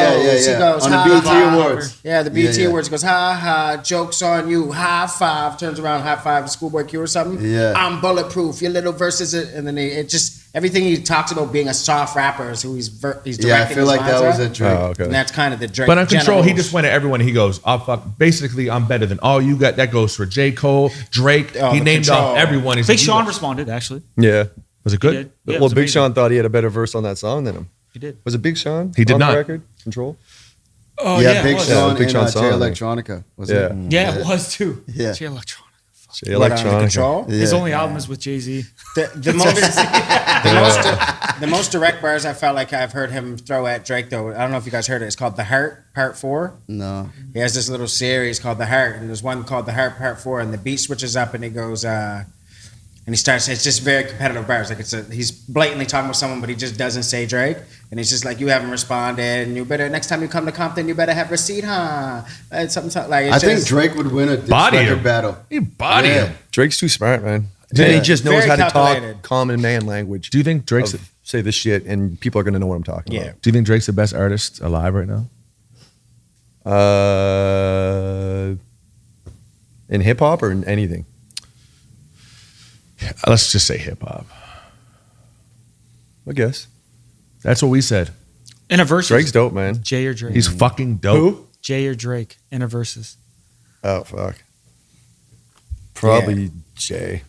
Yeah. He goes On the ha, BET ha. Awards. Yeah, the BET Yeah. Awards. He goes ha ha. Jokes on you. High five. Turns around. High five. Schoolboy Q or something. Yeah. I'm bulletproof. Your little verses. And then it just everything he talks about being a soft rapper is who he's directing. Yeah, I feel like his that lines was at. a Drake. Oh, okay. And that's kind of the Drake. But on Control, he generals. just went at everyone. He goes, "Oh fuck!" Basically, I'm better than all you got. That goes for J. Cole, Drake. Oh, he the named Control. off everyone. He's Big like, Sean responded, actually. Yeah. was it He good? did. Yeah, it Well, was Big amazing. Sean thought he had a better verse on that song than him. He did. Was it Big Sean? He did on not. The record? Control. Oh, Yeah, it Big was. Sean Big and Sean Jay song, I think. Electronica. Was Yeah. it? Yeah, it was too. Yeah. Jay Electronica. Jay What, on the Electronica. Control? His Yeah. only album is with Jay-Z. The most direct bars I felt like I've heard him throw at Drake though. I don't know if you guys heard it. It's called The Heart Part 4. No. He has this little series called The Heart, and there's one called The Heart Part 4, and the beat switches up, and he goes, and he starts. It's just very competitive bars. Like he's blatantly talking with someone, but he just doesn't say Drake, and he's just like, you haven't responded, and you better next time you come to Compton, you better have receipt, huh? Something like. I think Drake would win a diss Body record him. battle. He bodied Yeah. him. Drake's too smart, man. Yeah. And he just knows Very how to calculated. talk common man language. Do you think Drake's? Of, say this shit, and people are going to know what I'm talking Yeah. about. Do you think Drake's the best artist alive right now? In hip hop or in anything? Let's just say hip hop. I guess. That's what we said. In a versus. Drake's dope, man. Jay or Drake. He's fucking dope. Who? Jay or Drake in a versus. Oh, fuck. Probably Jay.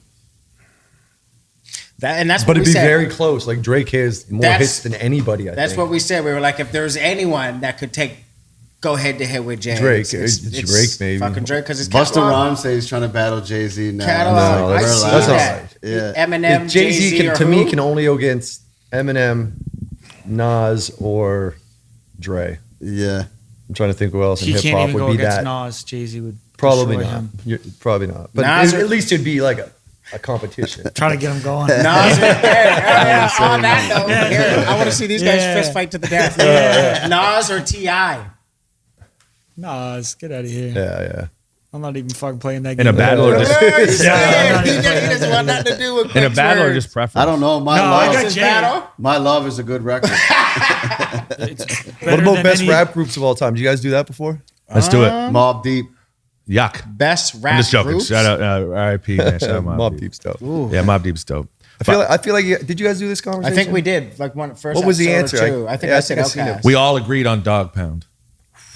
That's But what it'd we be said. very close. Like Drake has more That's- hits than anybody, I That's think. what we said. We were like, if there's anyone that could go head to head with Jay, Drake. It's Drake, maybe. Fucking Drake, because it's Busta catalog. Rhymes says he's trying to battle Jay-Z now. Catalog. No, I that's- see that's that. not Yeah. Eminem, Jay-Z Jay-Z, can, or to who? me, can only go against Eminem, Nas, or Dre. Yeah. I'm trying to think who else in He hip can't hop even go would be against that. Nas. Jay-Z would Probably destroy not. him. Probably not. But Nas at or- least it'd be like a competition. Trying to get him going. Nas, yeah, on that note, here, I want to see these guys Yeah. fist fight to the death. Nas or T.I. Nas, get out of here. Yeah. I'm not even fucking playing that In game. a battle or just Yeah, he doesn't want nothing to do with in a quick battle or words. just preference? I don't know. My No, I love, got Versus Jay. battle? my love is a good record. It's What better about than best any- rap groups of all time? Did you guys do that before? Let's do it. Mob Deep. Yuck. Best rap I'm just joking. groups? Shout out R.I.P. Man. Shout out Mob Deep's dope. Yeah, Mob Deep's dope. I feel like did you guys do this I conversation? think we did. Like one first. What was the episode or answer? two. I think Yeah, I I said think I've seen it. Outkast. We all agreed on Dog Pound.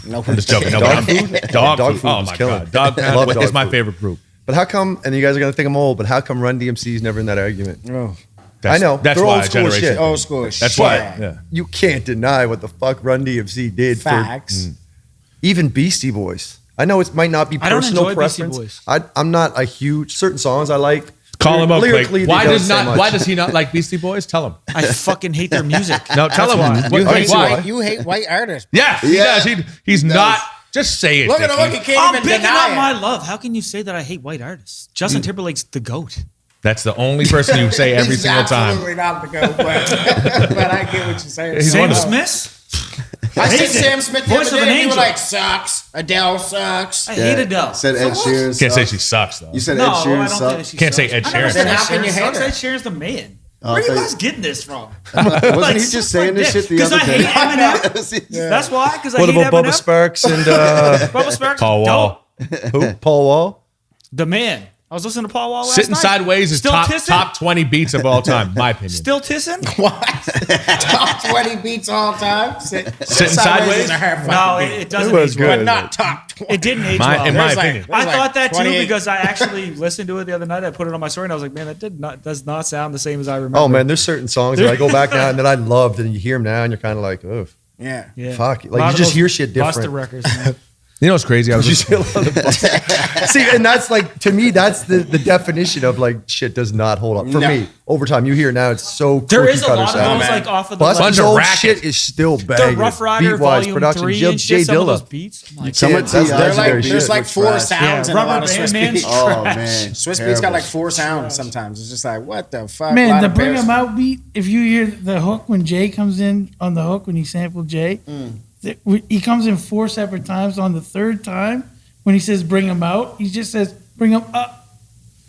No, I'm just joking. No, Dog but I'm- food? Dog Dog food. food Oh was my killing. god. Dog I love Pound Dog is my food. favorite group. But how come? And you guys are gonna think I'm old. But how come Run DMC's never in that argument? Oh, That's, I know. That's They're why old school generation. shit. old school. That's shit. why. Yeah. You can't deny what the fuck Run DMC did Facts. for even Beastie Boys. I know it might not be I don't personal enjoy Beastie preference. Boys. I'm not a huge certain songs I like. Call him up. Lyrically, Quick. they Why don't does say not? much. Why does he not like Beastie Boys? Tell him. I fucking hate their music. No, tell That's him. why. What- You wait, hate why? why? You hate white artists. Yeah, he Yeah. does. He's not. Just say it. Look at him. Dickie. Look, he I'm can't even picking deny up it. my love. How can you say that I hate white artists? Justin Timberlake's the GOAT. That's the only person you say every He's single time. absolutely not the goat, but I get what you're saying. He's Sam one of them. Smith? I said Amazing. Sam Smith the Voice other of an day, and you were angel. like, sucks. Adele sucks. I hate Adele. Said Ed Sheeran. Can't say sucks. she sucks though. You said No, Ed I Sheeran don't think sucks. that she Can't say sucks. Ed I never Sheeran. said Then how Ed can you Sheeran hate sucks. her? Ed Sheeran's the man. Oh, Where are you I thought guys getting this from? Wasn't he just saying this shit the Because other I day? hate Eminem. That's why. Because I What hate about Eminem. Bubba Sparks and Bubba Sparks. Paul dope. Wall. who? Paul Wall. The man. I was listening to Paul Wall last Sitting night. Sideways is Still top tissing? 20 beats of all time, my opinion. Still tissing? What? Top 20 beats all time? Sitting Sideways? is a hard No, fucking beat. it doesn't It was age well. good. But not top 20. It didn't age My- well. in my There's like- opinion. I there's thought that too 28 because I actually listened to it the other night. I put it on my story and I was like, man, that does not sound the same as I remember. Oh man, there's certain songs that I go back now and that I loved, and you hear them now, and you're kind of like, oh, Yeah. Yeah. fuck. A Like lot you of just those hear shit Busta different. records, man. You know what's crazy? I was You just, see, a lot of Busta- See, and that's like to me, that's the definition of like shit does not hold up for No. me. Over time, you hear now it's so There cookie is a cutter lot of sound. those man. like off of the, Busta's Bunch of old racket. shit is still the banging. Rough Rider Beat-wise, Volume production, 3 Jay and shit, some of those Dilla. beats. I'm like, Some yeah, of that's T.I.'s legendary shit There's shit. like was 4 trash. sounds in a Rubber lot of Band Swiss Man. beats. Oh man, Swiss beats got terrible. like 4 sounds sometimes. It's just like, what the fuck? Man, Lot the of Bring bears. 'Em Out beat, if you hear the hook when Jay comes in on the hook when he sampled Jay, he comes in 4 separate times. On the 3rd time, when he says Bring 'Em Out, he just says Bring 'Em Up.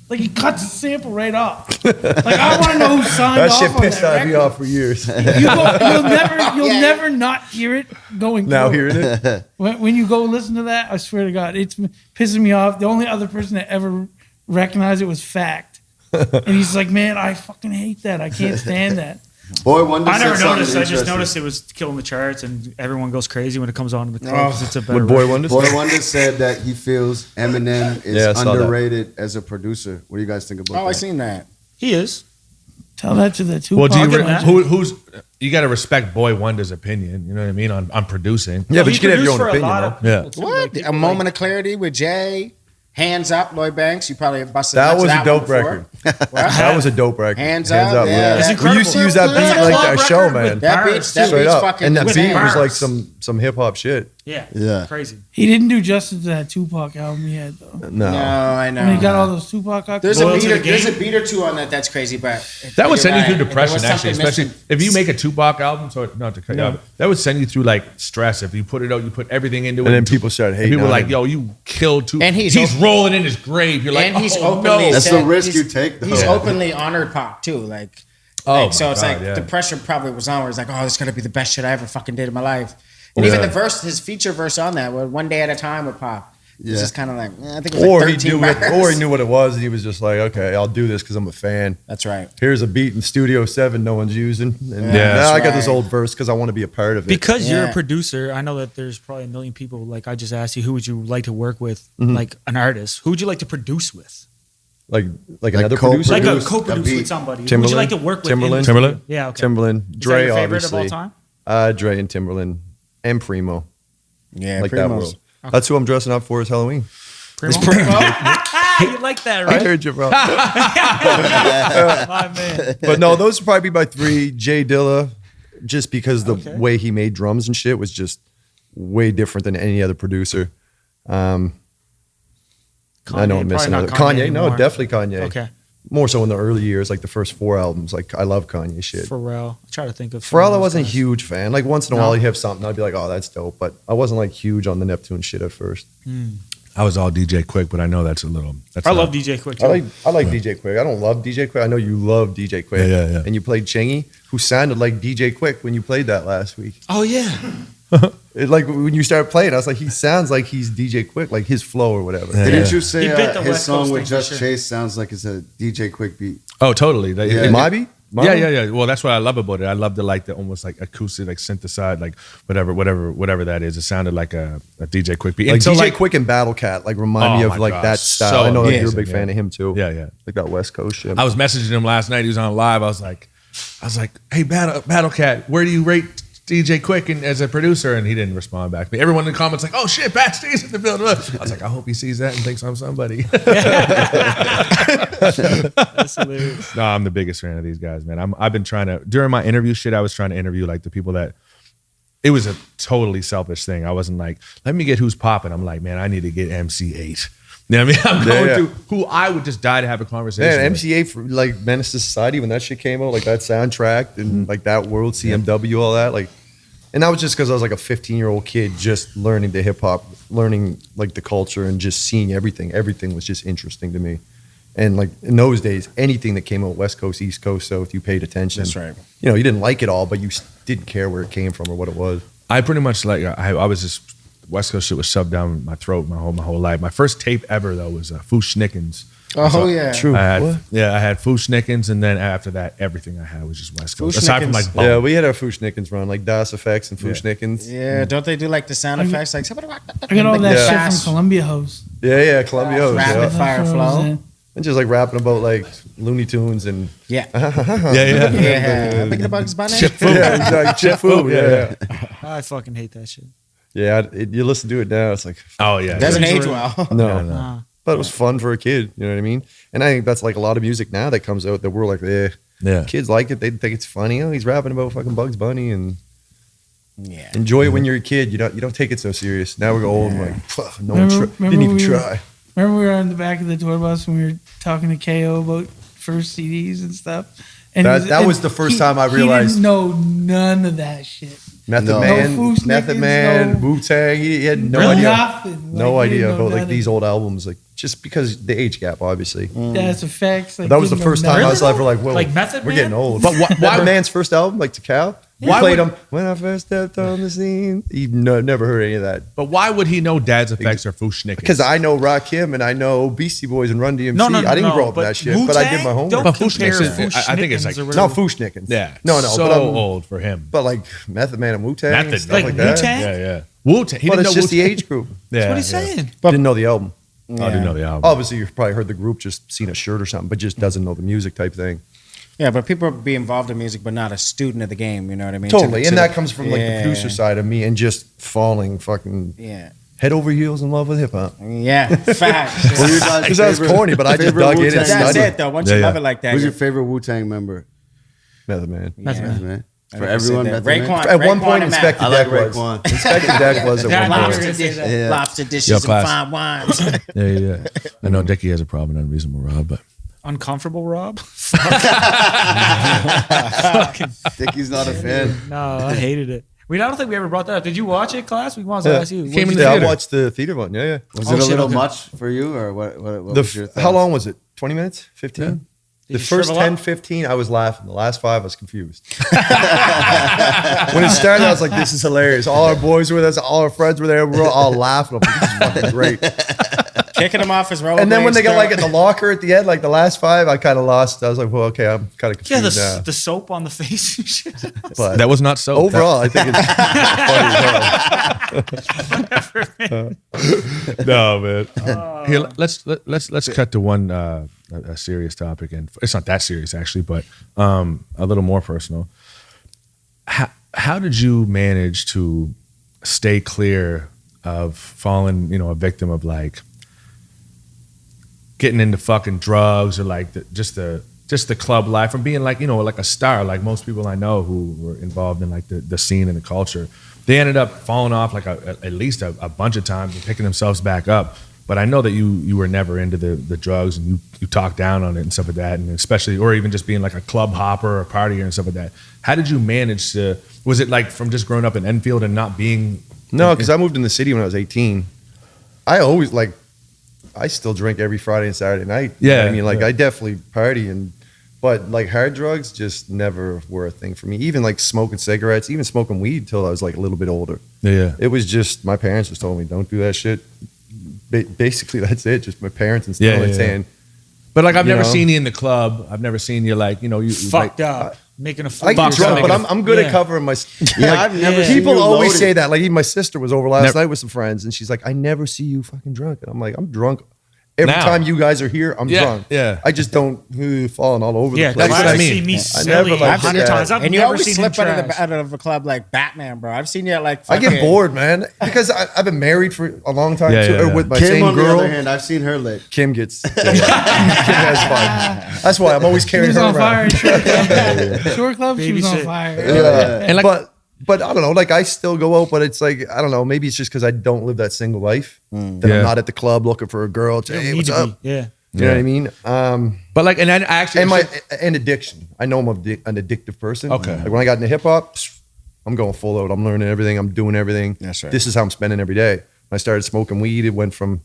Like he cuts the sample right off. Like I want to know who signed That off shit on pissed that me record. off for years. You'll Yeah. never not hear it going Now through. hearing it, When you go listen to that, I swear to God, it's pissing me off. The only other person that ever recognized it was Fact. And he's like, man, I fucking hate that. I can't stand that. Boy Wonder I never said something noticed. I just interesting. noticed it was killing the charts, and everyone goes crazy when it comes on in the club. Oh. 'cause it's a better when Boy record. Wonder. Boy Wonder said that he feels Eminem is Yeah, I saw that. underrated as a producer. What do you guys think about Oh, I that? seen that. He is. Tell that to the two. well, do you I'll get who's you got to respect Boy Wonder's opinion. You know what I mean on producing. Yeah, but He you can have your own produced for a opinion, lot though. of Yeah. people, too. What? Like, people A like- Moment of Clarity with Jay. Hands Up, Lloyd Banks. You probably busted That nuts was a one dope before. record. What? That was a dope record. Hands Up, yeah. It's We incredible. used to use that beat That's a like club that show, record man. with That bars, beat's that too. Straight beat's up. fucking And that with beat was bars. like some hip hop shit. Yeah. Yeah. Crazy. He didn't do justice to that Tupac album he had though. No. No, I know. I mean, he got all those Tupac. There's a Loyal to beat. the There's a game. beat or two on that. That's crazy, but That would you're send you right. through There depression, was actually, something especially missing. if you make a Tupac album. So not to cut you off, that would send you through like stress. If you put it out, you put everything into it, And then people started hating People on were like, him. "Yo, you killed Tupac." And he's rolling in his grave. You're like, And he's "Oh openly no." That's the said- risk he's- you take, though. He's Yeah. openly honored Pac too, like. Oh, so my it's God, like yeah. the pressure probably was on where it's like, oh, this is gonna be the best shit I ever fucking did in my life. And Yeah. even the verse, his feature verse on that, was One Day at a Time with Pac. Yeah. It's just kind of like, I think it was Or like he 13 knew it, bars. or he knew what it was, and he was just like, "Okay, I'll do this because I'm a fan." That's right. Here's a beat in Studio 7 no one's using, and Yeah. now I got That's this right. old verse because I want to be a part of it. Because you're Yeah. a producer, I know that there's probably a million people. Like I just asked you, who would you like to work with? Mm-hmm. Like an artist. Who would you like to produce with? like another co-produce. producer, Like a Produce co-produce a beat. with somebody. Who would Timberland? you like to work with? Timberland? Timberland? Yeah. Okay. Timberland, Is that Dre, your favorite obviously, of all time? Dre and Timberland, and Primo, Yeah, like pretty that much. world. That's who I'm dressing up for as Halloween. Primo? You like that, I right? heard you, bro. My man. But no, those would probably be my 3. Jay Dilla, just because the Okay. way he made drums and shit was just way different than any other producer. I know I'm missing probably out. not Kanye, no, anymore. definitely Kanye. Okay. More so in the early years, like the first 4 albums. Like I love Kanye shit. Pharrell. I try to think of. Pharrell, I those wasn't a guys. huge fan. Like once in a No? while, he'd have something. I'd be like, oh, that's dope. But I wasn't like huge on the Neptune shit at first. I was all DJ Quick, but I know that's a little. That's I not- love DJ Quick too. I like DJ Quick. I don't love DJ Quick. I know you love DJ Quick. Yeah. And you played Chingy, who sounded like DJ Quick when you played that last week. Oh yeah. It, like when you started playing, I was like, he sounds like he's DJ Quick, like his flow or whatever. Yeah. Didn't you say He bit the his West song Coast with thing for Just sure. Chase sounds like it's a DJ Quick beat? Oh, totally. Like, Yeah. it- My beat? Mine? Yeah. Well, that's what I love about it. I love the almost like acoustic, like synthesized, like whatever that is. It sounded like a DJ Quick beat. Like Until, DJ Quick and Battle Cat, like remind me Oh of my like God, that style. so I know that you're a amazing, big fan yeah. of him too. Yeah. Like that West Coast shit. I was messaging him last night. He was on live. I was like, hey, Battle Cat, where do you rate DJ Quick as a producer? And he didn't respond back to me. Everyone in the comments like, oh shit, Pat stays in the building. I was like, I hope he sees that and thinks I'm somebody. That's hilarious. No, I'm the biggest fan of these guys, man. I've been trying to, during my interview shit, I was trying to interview like the people that, it was a totally selfish thing. I wasn't like, let me get who's popping. I'm like, man, I need to get MC8. You know what I mean? I'm going Yeah. to who I would just die to have a conversation Man, with. MCA for like Menace to Society when that shit came out, like that soundtrack and like that world, CMW, all that, like, and that was just because I was like a 15-year-old kid just learning the hip hop, learning like the culture and just seeing everything. Everything was just interesting to me. And like in those days, anything that came out West Coast, East Coast, South, you paid attention. That's right. You know, you didn't like it all, but you didn't care where it came from or what it was. I pretty much like, I was just, West Coast shit was shoved down my throat my whole life. My first tape ever though was Foo Schnickens. Oh yeah. True. I What? had Fushnickens, and then after that, everything I had was just West Coast. Fushnickens. Aside from like Yeah, we had our Fushnickens run, like Das Effects and Fushnickens. Yeah, don't they do like the sound effects? Like I got all that Yeah. shit from Columbia Host. Yeah, Columbia Host, Rapid yeah. fire That's what I was flow. in. And just like rapping about like Looney Tunes and Yeah. yeah. Big the Bugs Bunny. Chip food. yeah, exactly. Chip food. Yeah, I fucking hate that shit. yeah. You listen to it now, it's like Oh yeah. Doesn't age well. no. Nah. But it was fun for a kid. You know what I mean? And I think that's like a lot of music now that comes out that we're like, Yeah. kids like it. They think it's funny. Oh, he's rapping about fucking Bugs Bunny and Yeah. enjoy it when you're a kid. You don't take it so serious. Now we're old and like, "Pff, no one Remember didn't even we were- try. Remember we were on the back of the tour bus when we were talking to KO about first CDs and stuff? And That was the first time I realized- he didn't know none of that shit. Method No. Man, No Foosh Method Nickens, Man, no- Wu Tang. He had no Really? idea. Nothing. No Like, he idea didn't know about like nothing. these old albums, like just because the age gap, obviously. That's effects. Like, That was the didn't know first time I nothing. was like, we're like, whoa, Like Method we're Man? getting old. But why Method Man's first album, like Takal, we Why played would- him when I first stepped on the scene. You never heard any of that. But why would he know Dad's Effects or Fushnickens? Because I know Rakim and I know Beastie Boys and Run DMC. No, I didn't grow up but with that shit, but I did my Wu-Tang? homework. Don't But compare Fushnickens, I think it's like- Fushnickens or No, whatever. Fushnickens. Yeah. No, So but old for him. But like Method Man and Wu Tang, Method, and stuff like like that. Wu-Tang? Yeah. Wu-Tang. He But didn't it's know just the Wu-Tang. age group. Yeah, What are you saying? Didn't know the album. I didn't know the album. Obviously, you've probably heard the group, just seen a shirt or something, but just doesn't know the music type thing. Yeah, but people be involved in music, but not a student of the game. You know what I mean? Totally, To and the- that comes from like the Yeah. producer side of me, and just falling fucking Yeah. head over heels in love with hip hop. Yeah. Facts. What are your guys' It sounds favorite- corny, but I just favorite dug in and Wu-Tang That's studied. it, though. Once Yeah, you yeah. love it like that, Who's your you're- favorite Wu-Tang member? Method Man. Method Yeah. Man. Man. I For never said everyone, that. Method Man? Raekwon- At one Raekwon point, and Inspector I like Deck was. Raekwon. Inspector Deck was at Yeah, one I point. was gonna say that. Yeah. Lobster dishes Yo, and class. fine wines. Yeah. I know Dickie has a problem with Unreasonable Rob, but Uncomfortable, Rob? Dickie's not a fan. No, I hated it. I don't think we ever brought that up. Did you watch it, class? We wanted to ask you. Came in Yeah, I theater. watched the theater one. Yeah. Was Oh, it a shit, little okay. much for you, or what was your thoughts? How long was it? 20 minutes? 15? Did The you first shrivel 10, up? 15, I was laughing. The last 5, I was confused. When it started, I was like, this is hilarious. All our boys were with us, all our friends were there. We were all laughing. I'm like, this is fucking great. Kicking him off his rollerblades. And then when they got like in the locker at the end, like the last 5, I kind of lost. I was like, well, okay, I'm kind of Yeah, confused now. the soap on the face and shit. But that was not so. overall, I think it's funny as hell. No, man. Here, let's cut to one a serious topic, and it's not that serious actually, but a little more personal. How did you manage to stay clear of falling, a victim of like getting into fucking drugs or like just the club life, from being like like a star, like most people I know who were involved in like the scene and the culture? They ended up falling off like at least a bunch of times and picking themselves back up. But I know that you were never into the drugs, and you talked down on it and stuff like that, and especially, or even just being like a club hopper or a partier and stuff like that. How did you manage to? Was it like from just growing up in Enfield and not being? No, because I moved in the city when I was 18. I always I still drink every Friday and Saturday night. You know what I mean, Yeah. I definitely party, but like hard drugs just never were a thing for me. Even like smoking cigarettes, even smoking weed till I was like a little bit older. Yeah. It was just my parents just told me don't do that shit. Basically, that's it. Just my parents instilling Yeah. saying, But like I've You never know? seen you in the club. I've never seen you like you Fucked up. Making a fool I of get yourself. drunk, but I'm good at Yeah. covering my. Yeah, I've never seen People you always loaded. say that. Like even my sister was over last Never- night with some friends, and she's like, "I never see you fucking drunk." And I'm like, "I'm drunk every Now. time you guys are here. I'm Yeah, drunk. yeah. I just don't falling all over Yeah, the place. that's what I mean. See me I silly never like 100 that. times. I've And you never always seen slip him out of, trash. out of a club like Batman, bro. I've seen you at like I fucking, get bored, man, because I've been married for a long time Yeah, too, yeah, or yeah. with my Kim, same on the girl. other hand, I've seen her lit. Kim gets. Kim has fun. That's why I'm always She carrying was her on fire around. in Short Club. Short Club, she was on Babysit. fire. Yeah. And like- but I don't know. Like I still go out, but it's like I don't know. Maybe it's just because I don't live that single life that Yeah. I'm not at the club looking for a girl. You To, don't hey, need what's to up? be. Yeah. You know what I mean? But like, and I actually And addiction. I know I'm an addictive person. Okay. Like when I got into hip hop, I'm going full out. I'm learning everything. I'm doing everything. That's right. This is how I'm spending every day. When I started smoking weed, it went from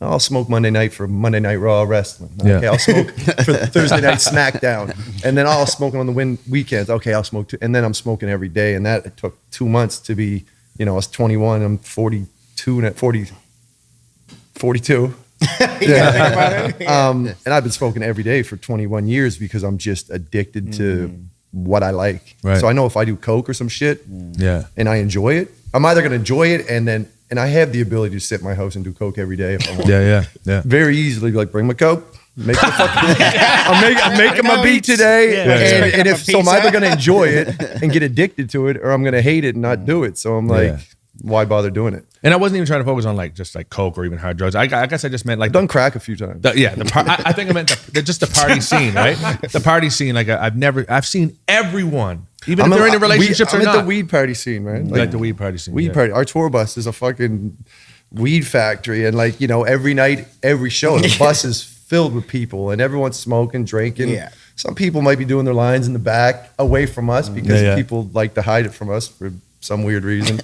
I'll smoke Monday night for Monday Night Raw wrestling. Yeah. Okay, I'll smoke for Thursday night SmackDown, and then I'll smoking on the weekends. Okay, I'll smoke too, and then I'm smoking every day. And that it took 2 months to be. I was 21. I'm 42 and at 42. And I've been smoking every day for 21 years because I'm just addicted to what I like. Right. So I know if I do coke or some shit, Yeah. and I enjoy it, I'm either gonna enjoy it and I have the ability to sit in my house and do coke every day if I want. Yeah. Very easily, be like, bring my coke. Make the fucking, I'm making my beat today, Yeah. and if so, I'm either gonna enjoy it and get addicted to it, or I'm gonna hate it and not do it. So I'm like, why bother doing it? And I wasn't even trying to focus on like just like coke or even hard drugs. I guess I just meant like I've done crack a few times. I think I meant just the party scene, right? The party scene. Like I've seen everyone, even if they're in a relationship or I'm not. at the weed party scene, man. Like the weed party scene. Weed party. Our tour bus is a fucking weed factory, and like, you know, every night, every show, the bus is filled with people, and everyone's smoking, drinking. Yeah. Some people might be doing their lines in the back, away from us, because people like to hide it from us for some weird reason.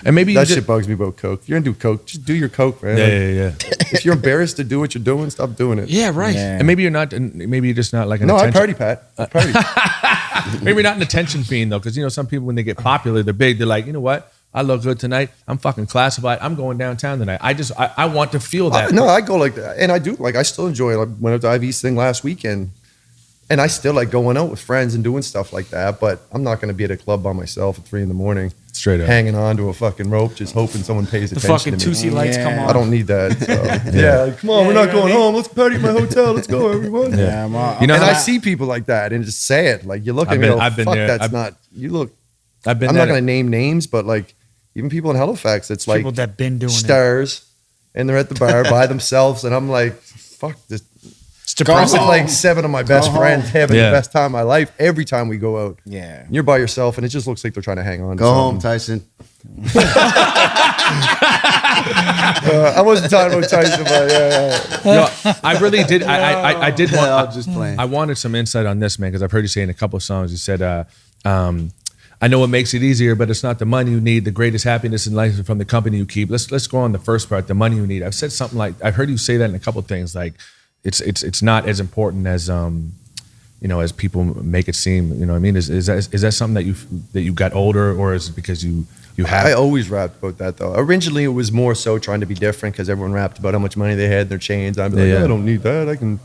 And maybe That shit bugs me about coke. If you're gonna do coke, just do your coke, man. Yeah. If you're embarrassed to do what you're doing, stop doing it. Yeah, right. And maybe you're not. Maybe you're just not like an No, I attention. party, Pat. I party. Maybe you're not an attention fiend though, because you know some people when they get popular, they're big. They're like, you know what? I look good tonight. I'm fucking classified. I'm going downtown tonight. I want to feel that. No, I go like that, and I do. Like, I still enjoy it. I went up to Ivy's thing last weekend, and I still like going out with friends and doing stuff like that. But I'm not going to be at a club by myself at 3 a.m. Straight up. hanging on to a fucking rope, just hoping someone pays The attention fucking to me. Tusi lights come on. I don't need that. So. Like, come on, we're not going home. Let's party at my hotel. Let's go, everyone. Yeah. I'm all- You know and how I see people like that, and just say it. Like, you look at I've me, been- and go, I've been fuck, there. that's I've- not. You look. I've been. I'm there. not going to name names, but like even people in Halifax, it's like People that been doing it. stars, and they're at the bar by themselves, and I'm like, fuck this. Go I'm with home. like 7 of my best Go friends home. having Yeah. the best time of my life every time we go out. Yeah. You're by yourself, and it just looks like they're trying to hang on. To Go home, something. Tyson. I wasn't talking about Tyson, but Yo, I really did. I did want. I'm just playing. I wanted some insight on this, man, because I've heard you say in a couple of songs. You said, "I know it makes it easier, but it's not the money you need. The greatest happiness in life is from the company you keep." Let's go on the first part. The money you need. I've said something like I've heard you say that in a couple of things. Like it's not as important as as people make it seem. You know what I mean? Is that something that you got older, or is it because you have? I always rapped about that though. Originally, it was more so trying to be different because everyone rapped about how much money they had in their chains. I'd be like, Yeah. I don't need that. I can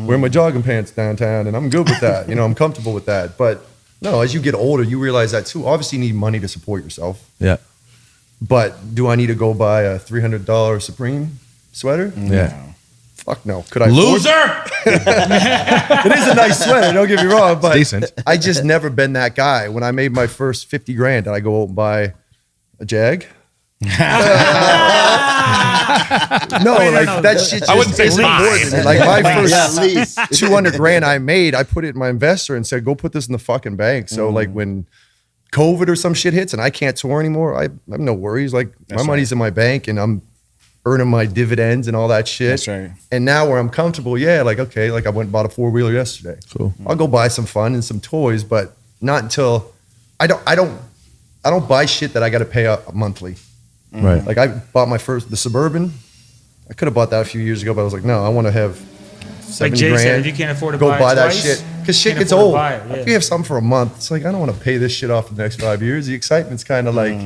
wear my jogging pants downtown, and I'm good with that. I'm comfortable with that. But no, as you get older, you realize that too. Obviously, you need money to support yourself. Yeah. But do I need to go buy a $300 Supreme sweater? Yeah. Fuck no. Could I? afford Loser. It is a nice sweater. Don't get me wrong, but Decent. I just never been that guy. When I made my first 50 grand, did I go out and buy a Jag? No, that shit just I wouldn't say isn't mine. important to me. Like my first Yeah, at least. 200 grand I made, I put it in my investor and said, go put this in the fucking bank. So like when COVID or some shit hits and I can't tour anymore, I have no worries. Like my money's in my bank and I'm earning my dividends and all that shit. That's right. And now where I'm comfortable, like okay, like I went and bought a 4-wheeler yesterday. Cool. I'll go buy some fun and some toys, but not until I don't buy shit that I got to pay up monthly. Right. Like I bought the Suburban. I could have bought that a few years ago, but I was like, no, I want to have Like 70 Jay grand. said, if you can't afford to Go buy it that twice, shit because shit can't gets afford to old. buy it, yeah. If you have something for a month, it's like I don't want to pay this shit off for the next 5 years. The excitement's kind of like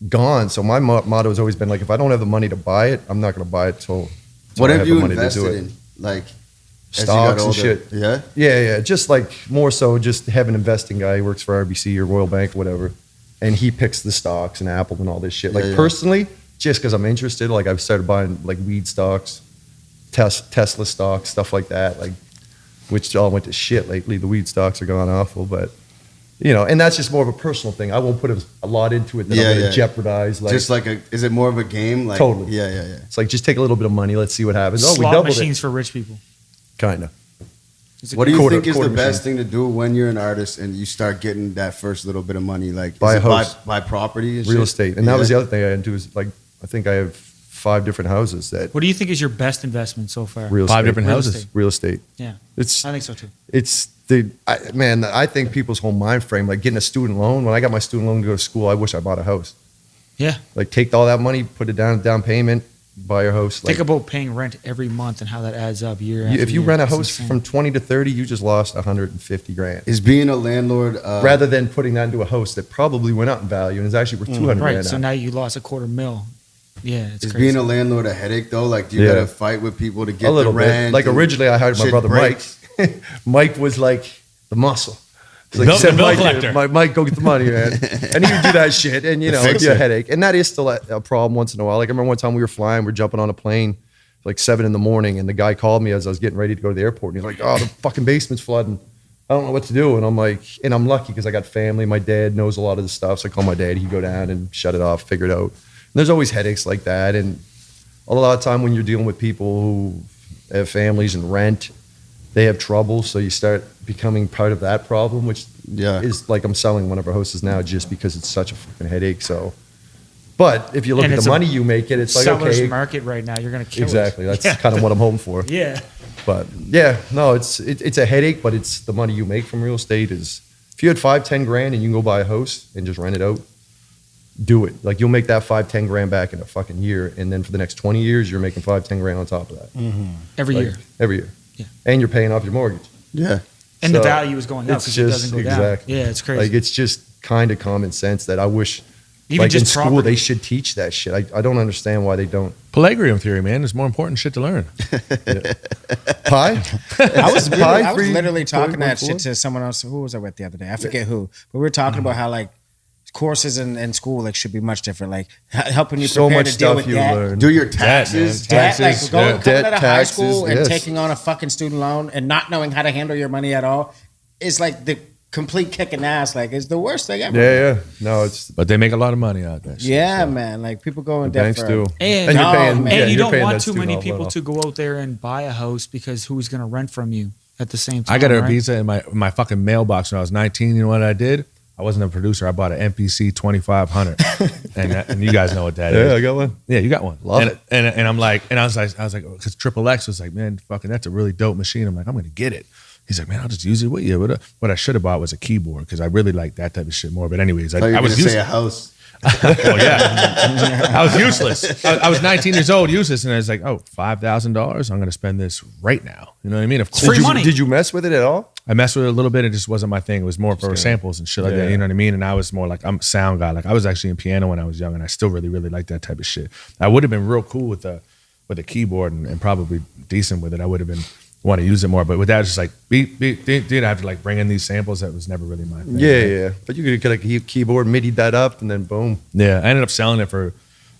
gone. So my motto has always been like, if I don't have the money to buy it, I'm not going to buy it till What I have the you money to do invested it. in? Like as you Stocks got and older? shit. Yeah. Yeah. Just like more so just have an investing guy who works for RBC or Royal Bank or whatever. And he picks the stocks and Apple and all this shit. Like personally, just because I'm interested, like I've started buying like weed stocks, Tesla stocks, stuff like that. Like, which all went to shit lately. The weed stocks are gone awful, but and that's just more of a personal thing. I won't put a lot into it that I'm going to jeopardize. Like, Just like is it more of a game? Like, Totally. Yeah. it's like just take a little bit of money. Let's see what happens. Oh, we Slot doubled machines it. for rich people. Kind of. It's a What do you Quarter- think is the quarter best thing to do when you're an artist and you start getting that first little bit of money? Like Buy is a it house. buy property, and Real shit? estate. And that was the other thing I had to do is like, I think I have 5 different houses that What do you think is your best investment so far? real estate. 5 different Real houses. estate. Real estate. Yeah, It's I think so too. I think people's whole mind frame, like getting a student loan. When I got my student loan to go to school, I wish I bought a house. Yeah. Like take all that money, put it down payment, buy your house. Like, Think about paying rent every month and how that adds up year after if you year. rent a It's house insane. from 20 to 30, you just lost 150 grand. Is being a landlord Rather than putting that into a house that probably went up in value and is actually worth 200 right, grand. so now. now you lost $250,000. Yeah, it's Is crazy. being a landlord a headache though? Like, do you gotta fight with people to get a little the rent? bit. Like and originally, I hired my shit brother breaks? Mike. Mike was like the muscle. It's The like, send bill Mike, collector. Mike, go get the money, man. And he would do that shit, and you know, it'd be a headache. And that is still a problem once in a while. Like I remember one time we were flying, we're jumping on a plane, like 7 a.m, and the guy called me as I was getting ready to go to the airport, and he's like, "Oh, the fucking basement's flooding. I don't know what to do." And I'm like, and I'm lucky because I got family. My dad knows a lot of the stuff, so I call my dad. He'd go down and shut it off, figure it out. And there's always headaches like that, and a lot of time when you're dealing with people who have families and rent, they have trouble, so you start becoming part of that problem, which is like I'm selling one of our houses now just because it's such a fucking headache. So, but if you look And at it's the a money you make it, it's like seller's okay, market right now. You're gonna kill exactly. it. That's kind of what I'm hoping for. Yeah. But yeah, no, it's a headache, but it's the money you make from real estate is. If you had 5-10 grand and you can go buy a house and just rent it out, do it. Like you'll make that 5-10 grand back in a fucking year, and then for the next 20 years, you're making 5-10 grand on top of that Every Like, year. Every year, Yeah. and you're paying off your mortgage. Yeah. And the So, value is going up it's because it doesn't go down. exactly. Yeah, it's crazy. Like it's just kind of common sense that I wish, Even like just in school, property. they should teach that shit. I don't understand why they don't. Palladium theory, man. There's more important shit to learn. Pie? I was Pie literally, free talking that 1.4? shit to someone else. Who was I with the other day? I forget who. But we were talking about how like courses in school like should be much different. Like helping you So prepare much to deal stuff with you debt. learn. Do your taxes. Debt, like Taxes, coming Debt, out of high taxes, school and yes. taking on a fucking student loan and not knowing how to handle your money at all is like the complete kicking ass. Like it's the worst thing ever. Yeah. No, it's But they make a lot of money out there. Yeah, man. Like people go in the debt banks for do. And, you're paying- and yeah, you you're don't paying want that too student many loan people off. to go out there and buy a house because who's going to rent from you at the same time? I got a right? visa in my fucking mailbox when I was 19. You know what I did? I wasn't a producer. I bought an MPC 2500, and you guys know what that is. Yeah, I got one. Yeah, you got one. Love and, it. And I'm like, and I was like, because Triple X was like, man, fucking, that's a really dope machine. I'm like, I'm gonna get it. He's like, man, I'll just use it with you. What I should have bought was a keyboard because I really like that type of shit more. But anyways, I I was was say a useless. house. Oh yeah, I was useless. I was 19 years old, useless, and I was like, oh, $5,000. I'm gonna spend this right now. You know what I mean? Of course. free money. Did you mess with it at all? I messed with it a little bit. It just wasn't my thing. It was more for samples and shit like that. Yeah. You know what I mean? And I was more like, I'm a sound guy. Like I was actually in piano when I was young, and I still really, really like that type of shit. I would have been real cool with a keyboard and probably decent with it. I would have been want to use it more. But with that, it's just like did I have to like bring in these samples? That was never really my thing. Yeah. But you could get a keyboard, MIDI that up, and then boom. Yeah. I ended up selling it for.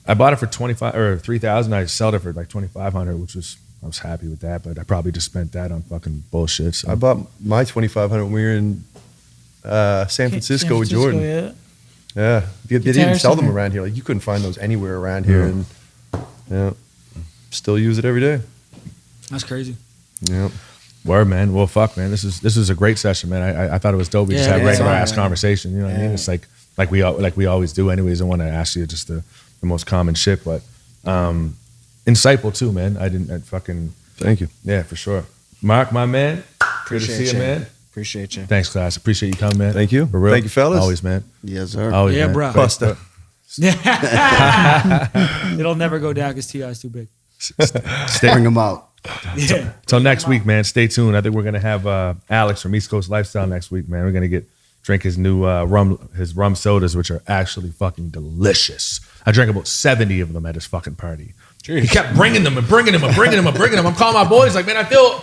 I bought it for 25 or 3,000. I sold it for like 2,500, which was. I was happy with that, but I probably just spent that on fucking bullshit. So. I bought my 2500 when we were in San Francisco with Jordan. Yeah. Yeah, they didn't Guitar sell them Center. around here. Like you couldn't find those anywhere around here, and yeah, still use it every day. That's crazy. Yeah, Word, man. Well, fuck, man. This is a great session, man. I thought it was dope. We just Yeah, had yeah, regular yeah. ass conversation. You know what I mean? It's like we always do. Anyways, I want to ask you just the most common shit, but insightful too, man. I fucking thank you. yeah, for sure. Mark, my man. Good to see you, man. Appreciate you. Thanks, class. Appreciate you coming, man. Thank you. For real. Thank you, fellas. Always, man. Yes, sir. Always, Yeah, man. bro. Busta. It'll never go down because T.I.'s too big. Bring them out. Yeah. Till next week, man. Stay tuned. I think we're gonna have Alex from East Coast Lifestyle next week, man. We're gonna drink his new rum sodas, which are actually fucking delicious. I drank about 70 of them at his fucking party. He kept bringing them and bringing them and bringing them and bringing them. I'm calling my boys like, man, I feel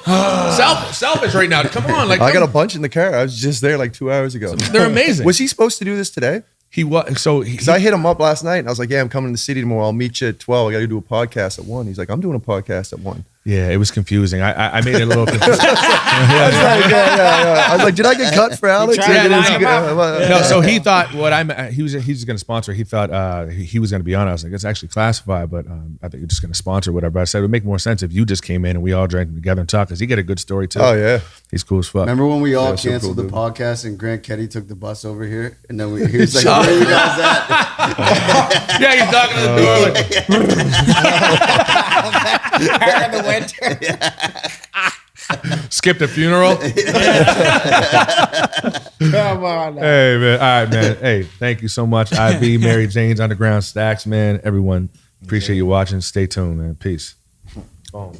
selfish right now. Come on, like I got a bunch in the car. I was just there like 2 hours ago. they're amazing. Was he supposed to do this today? He was so Because I hit him up last night and I was like, yeah, I'm coming to the city tomorrow. I'll meet you at 12. I got to do a podcast at 1. He's like, I'm doing a podcast at 1. yeah, it was confusing. I made it a little confusing. I was like, did I get cut for Alex? tried to line him No, so he thought he was going to sponsor. He thought he was going to be on. I was like, it's actually classified, but I think you're just going to sponsor whatever. I said it would make more sense if you just came in and we all drank together and talked because he got a good story too. Oh, yeah. He's cool as fuck. Remember when we all Yeah, so canceled cool, the dude. podcast and Grant Ketty took the bus over here? And then he was like, where you guys at? Yeah, he's knocking on the door like In the winter. skipped a funeral. Come on. Now. Hey man, all right man. Hey, thank you so much. IB, Mary Jane's Underground Stacks, man. Everyone, appreciate you watching. Stay tuned, man. Peace. Boom.